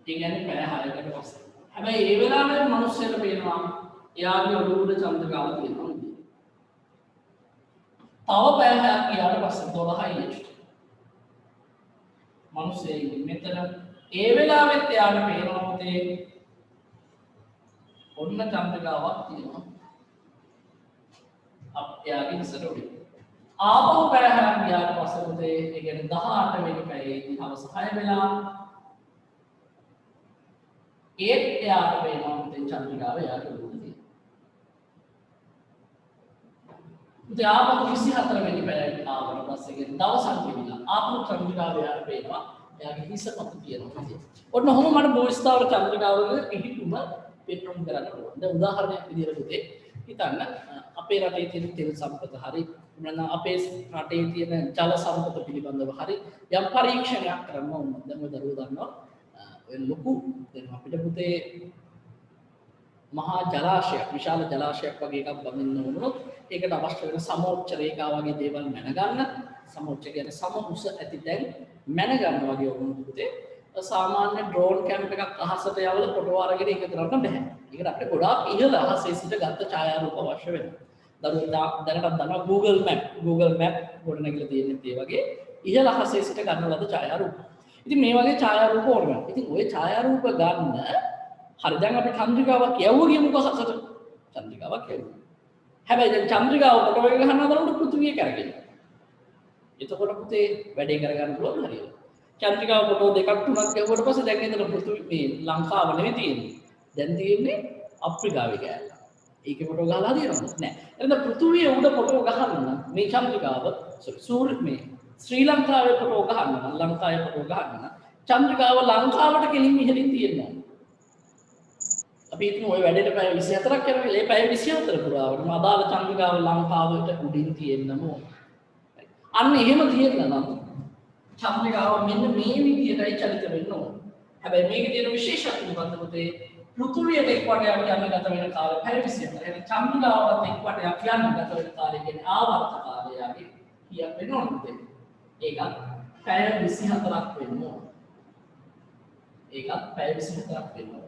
ඒ කියන්නේ පැය 6කට පස්සේ. හැබැයි ඒ වෙලාවේ මිනිස්සයාට පේනවා එයාගේ ඔළුව උඩ චන්ද්‍රිකාව තියෙනවා. තව පැය 6ක් ගියාට පස්සේ 12යි. මිනිස්සෙයි මෙතන ඒ වෙලාවෙත් එයාට පේනවා පුතේ ඔන්න චන්ද්‍රිකාවක් තියෙනවා. එයාගේ ඉස්සර උඩින්. ආපහු පැය 6ක් ගියාට පස්සේ පුතේ ඒ කියන්නේ 18 වෙනි පැයේදී හවස 6 වෙලා ඒත් එයාට පේනවා පුතේ චන්ද්‍රිකාව එයාගේ උඩින් තියෙනවා. ඉතින් ආපහු 24 වෙනි පැයට ආවට පස්සේ ගෙන දවසක් තිබිලා ආපහු චන්ද්‍රිකාවයාට පේනවා එයාගේ හිස පතු තියෙනවා විදියට. ඔන්න ඔහොම මට භූස්ථාවර චන්ද්‍රිකාවක පිහිටුම පෙන්වන්න කරන්න පුළුවන්. දැන් උදාහරණයක් විදියට පුතේ හිතන්න අපේ රටේ තියෙන තෙල් සම්පත හරි නැත්නම් අපේ රටේ තියෙන ජල සම්පත පිළිබඳව හරි යම් පරීක්ෂණයක් කරන්න ඕන. දැන් ඔය දරුවෝ දන්නවා ඔය ලොකු දැන් අපිට පුතේ මහා ජලාශයක් විශාල ජලාශයක් වගේ එකක් බඳින්න වුණොත් ඒකට අවශ්‍ය වෙන සමෝච්ච රේඛා වගේ දේවල් මැනගන්න සමෝච්ච කියන්නේ සම උස ඇති තැන් මැනගන්න වගේ වුණොත් පුතේ සාමාන්‍ය ඩ්‍රෝන් කැම්ප් එකක් අහසට යවලා ෆොටෝ අරගෙන ඒක කරන්න බෑ. ඒකට අපිට ගොඩාක් ඉහළ අහසේ සිට ගත්ත ඡායාරූප අවශ්‍ය වෙනවා. දරුවෝ දැනටත් දන්නවා Google Map ගොඩනැගිලා තියෙන්නේ ඒ වගේ ඉහළ අහසේ සිට ගන්න ලද ඡායාරූප. ඉතින් මේ වගේ ඡායාරූප ඕන වෙනවා. ඉතින් ওই ඡායාරූප ගන්න හරි දැන් අපි චන්ද්‍රිකාවක් යවුව කියමුකෝ අහසට. චන්ද්‍රිකාවක් යවුවා. හැබැයි දැන් චන්ද්‍රිකාව ෆොටෝ එක ගන්න හදනකොට පෘථිවිය කරගෙන. එතකොට පුතේ වැඩේ කරගන්න පුළුවන් හරියට. චන්ද්‍රිකාව ෆොටෝ දෙකක් තුනක් ගැහුවට පස්සේ දැන් ඉතින් පෘථිවි මේ ලංකාව නෙවෙයි තියෙන්නේ. දැන් තියෙන්නේ අප්‍රිකාවේ කෑල්ල. ඒකේ ෆොටෝ ගහලා තියෙනවද? නෑ. එහෙනම් පෘථිවිය උඩ ෆොටෝ ගහන්න මේ චන්ද්‍රිකාව සූර්ය මේ ශ්‍රී ලංකාවේ ෆොටෝ ගහන්න ලංකාවේ ෆොටෝ ගහන්න චන්ද්‍රිකාව ලංකාවට කෙලින් ඉහළින් තියෙනවා. අපි ඉතින් ওই වැඩේට පැය 24ක් කරනවා. ඒ පැය 24 පුරාවටම අදාළ චන්ද්‍රිකාව ලංකාවට උඩින් තියෙන්නම ඕන. අන්න එහෙම තියෙන්න නම් චන්ද්‍රිකාව මෙන්න මේ විදිහටයි චලිත වෙන්න ඕන. හැබැයි මේකේ තියෙන විශේෂත්වය මොකද්ද පුතේ? පෘථිවියට එක් වටයක් යන්න ගත වෙන කාලය පැය 24. එහෙනම් චන්ද්‍රිකාවට එක් වටයක් යන්න ගත වෙන කාලය කියන්නේ ආවර්ත කාලය යගේ කීයක් වෙන්න ඕනද පුතේ? ඒකත් පැය 24ක් වෙන්න ඕන. ඒකත් පැය 24ක් වෙන්න ඕන.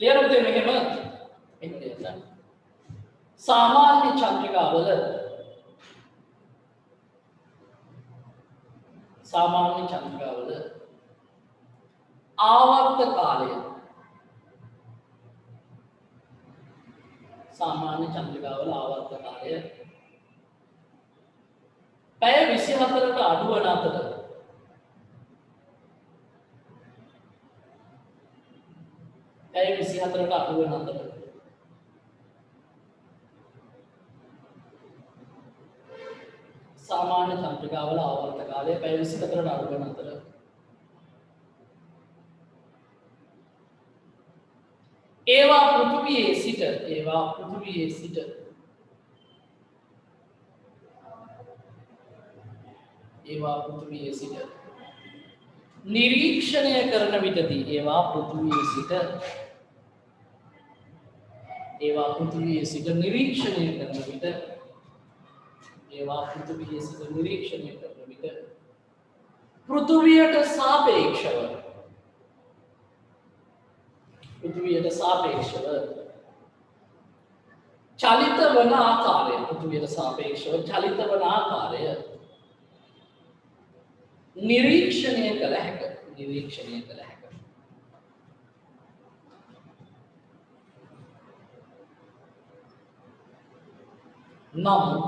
क्लियर होते हैं मेरे बात सामान्य चंद्रिकावल आवर्त काले सामान्य चंद्रिकावल आवर्त काले පැය 24කට අඩු වන අතර පැය 24කට අඩු වෙන අතර සාමාන්‍ය චන්ද්‍රිකාවල ආවර්ත කාලය පැය 24කට අඩු වෙන අතර ඒවා පෘථිවියේ සිට නිරීක්ෂණය කරන විටදී ඒවා පෘථිවියේ සිට නිරීක්ෂණය කරන විට පෘථිවියට සාපේක්ෂව චලිත වන ආකාරය නිරීක්ෂණය කළ හැක. නම්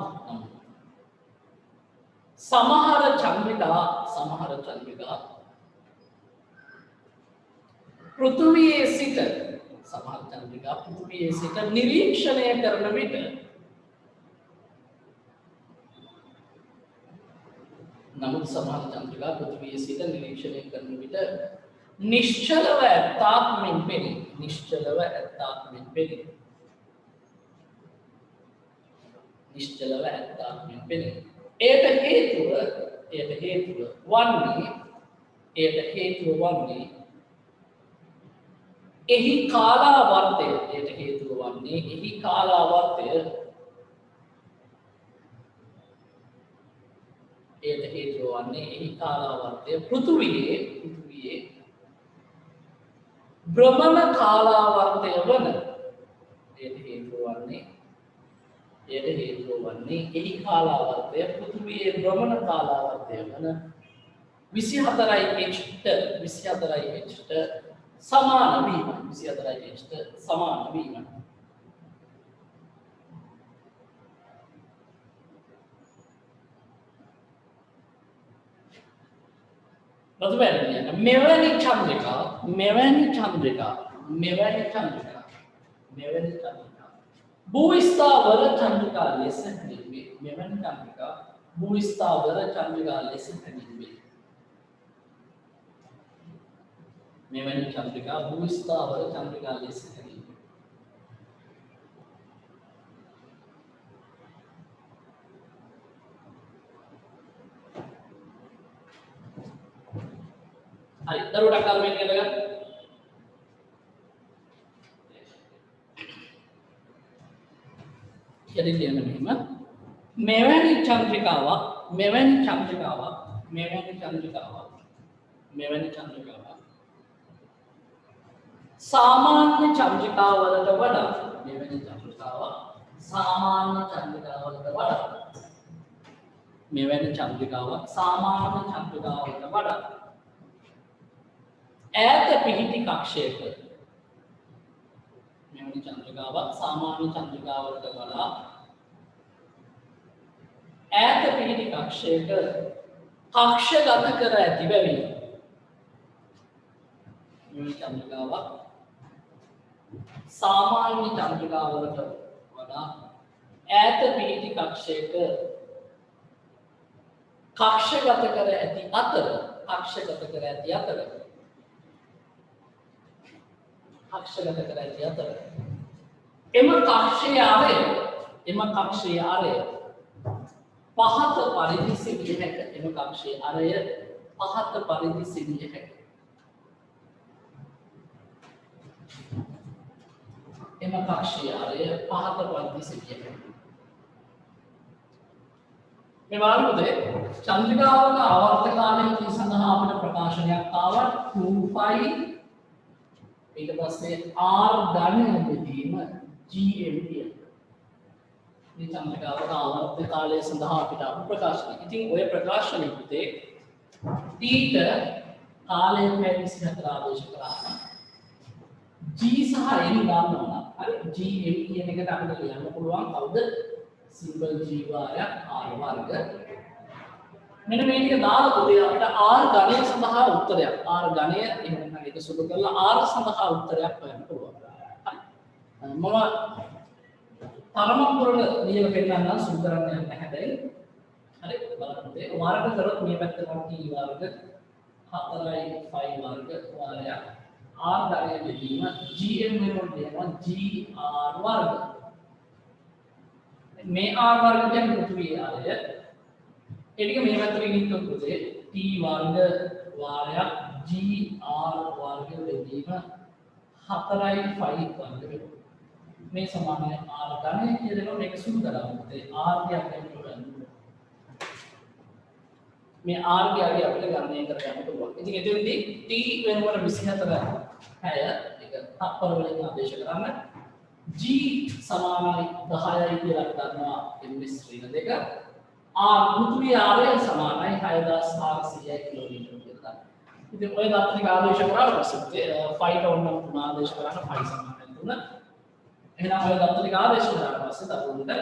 සමහර චන්ද්‍රිකා පෘථිවියේ සිට නිරීක්ෂණය කරන විට නමුත් සමහර චන්ද්‍රිකා පෘථිවියේ සිට නිරීක්ෂණය කරන විට නිශ්චලව ඇත්තාක් මෙන් පෙනේ. එයට හේතුව වන්නේ එහි කාලාවර්තය පෘථිවියේ භ්‍රමණ කාලාවර්තය වන එහි කාලාවර්තය පෘථිවියේ භ්‍රමණ කාලාවර්තය වන 24H සමාන වීම. මෙවැනි චන්ද්‍රිකා භූස්ථාවර චන්ද්‍රිකා ලෙස හැඳින්වේ. මෙවැනි චන්ද්‍රිකා භූස්ථාවර චන්ද්‍රිකා ලෙස හැඳින්වේ. මෙවැනි චන්ද්‍රිකා භූස්ථාවර චන්ද්‍රිකා ලෙස හැඳින්වේ. හරි, දරුවට අකාරයෙන් කියලා ගන්න. යටින් ලියන්න මෙහෙම. මෙවැනි චන්ද්‍රිකාවක් सामान्य चंद्रिकावलට වඩා මෙවැනි චන්ද්‍රිකාවක් සාමාන්‍ය චන්ද්‍රිකාවලට වඩා මෙවැනි චන්ද්‍රිකාවක් සාමාන්‍ය චන්ද්‍රිකාවලට වඩා ඈත පිහිටි කක්ෂයක මෙවැනි චන්ද්‍රිකාවක් සාමාන්‍ය චන්ද්‍රිකාවලට වඩා ඈත පිහිටි කක්ෂයක කක්ෂගත කර ඇති බැවින් මෙවැනි චන්ද්‍රිකාවක් सामान्य चंद्रिकावलට වඩා ඈත පිහිටි කක්ෂයක කක්ෂගත කර ඇති අතර එම කක්ෂයේ ආරය පහත පරිදි සිටිය හැක. එම කක්ෂයේ ආරය පහත පරිදි සිටිය හැක. එම කක්ෂයේ ආරය පහත පරිදි සිටිය හැක. මේ මාර්ගයේ චන්ද්‍රිකාවක ආවර්ත කාලය සඳහා අපිට ප්‍රකාශනයක් ආවා 2π ඊට පස්සේ r ධනය බෙදීම gm කියන. මේ චන්ද්‍රිකාවක ආවර්ත කාලය සඳහා අපිට ප්‍රකාශනය. ඉතින් ඔය ප්‍රකාශනයේ පුතේ t කාලය පැය 24 ආදේශ කරාම g සහ n ගන්නවා. හරි, gm කියන එකට අපිට ලියන්න පුළුවන් කවුද? සිම්පල් g වාරයක් r වර්ග. මෙන්න මේ ටික දාලා පුතේ අපිට r ඝනය සඳහා උත්තරයක්. r ඝනය එහෙම නැත්නම් ඒක සුදු කරලා r සඳහා උත්තරයක් හොයන්න පුළුවන්. හරි. මම තරමක් දුරට ලියලා පෙන්නන්නම් සුදු කරන්න යන්න හැබැයි. හරි, බලන්න පුතේ. වර්ග කරොත් මේ පැත්තට t වර්ග 4i 5 වර්ග වාරයක් r ධනය බෙදීම gm වෙනුවට ලියනවා gr වර්ග. මේ r වර්ග කියන්නේ පෘථිවියේ ආරය. ඒ ටික මේ පැත්තට ගෙනිච්චොත් පුතේ t වර්ග වාරයක් gr වර්ග බෙදීම 4i 5 වර්ග වෙනවා. මේ සමානයි r ධනය කියලා මේක සුදු කරලා පුතේ r කියන්නේ මේ r ගේ අගය අපිට ගණනය කරගන්න පුළුවන්. ඉතින් එතෙන්දී t වෙනකොට 24 6 ඒක තත්පර වලින් ආදේශ කරන්න. g සමානයි 10යි කියලා අපි දන්නවා ms ඍණ 2. r පෘථිවියේ ආරය සමානයි 6400යි කිලෝමීටර කියලා. ඉතින් ඔය දත්තනික ආදේශ කරාට පස්සේ ෆයිට ඕන තුන ආදේශ කරන්න ෆයි සමානයි 3. එහෙනම් ඔය දත්තනික ආදේශ කරාට පස්සේ තරුණට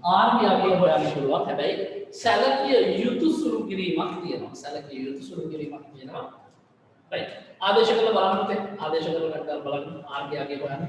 r ගේ අගය හොයන්න පුළුවන්. හැබැයි සැලකිය යුතු සුළු කිරීමක් තියෙනවා. right. ආදේශ කරලා බලන්න පුතේ. ආදේශ කරලා බලන්න r ගේ අගය හොයන්න.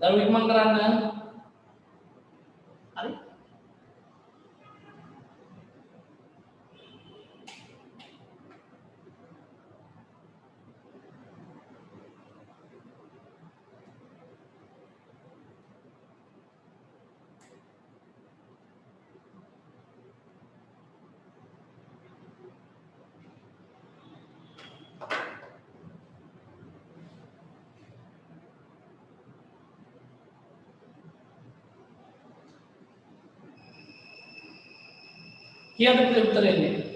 දරු ඉක්මන් කරන්න. හරි. කියන්න පුළුවන් උත්තර එන්නේ.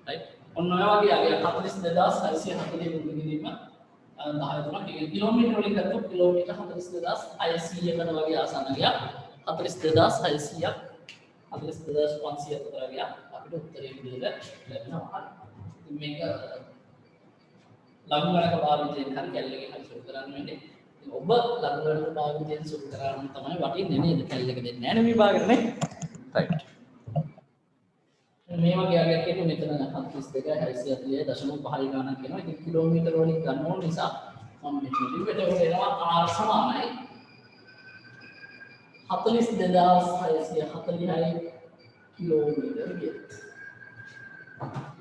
right ඔන්න ඔය වගේ අය 42640 මුළු කිරීම 10 තුනක් කිලෝමීටර වලින් ගත්තොත් කිලෝමීටර 42600කට වගේ ආසන්න ගියා 42600ක් 42500 අතර ගියා අපිට උත්තරේ විදිහට ලැබෙනවා ඉතින් මේක ලඝු ගණක භාවිතයෙන් හරි කැල්ලකින් හරි සුළු කරන්න වෙන්නේ ඉතින් ඔබ ලඝු ගණක භාවිතයෙන් සුළු කරාම තමයි වටින්නේ නේද කැල්ලක දෙන්නේ නැහැ නේ විභාගෙට නේ right මේ වගේ අගයක් එන්නේ මෙතන 42 640.5 ගණන් කියනවා. ඉතින් කිලෝමීටර වලින් ගන්න ඕන නිසා මම මෙතන ලිව්වට එනවා r සමානයි 42640 කිලෝමීටර කියලා.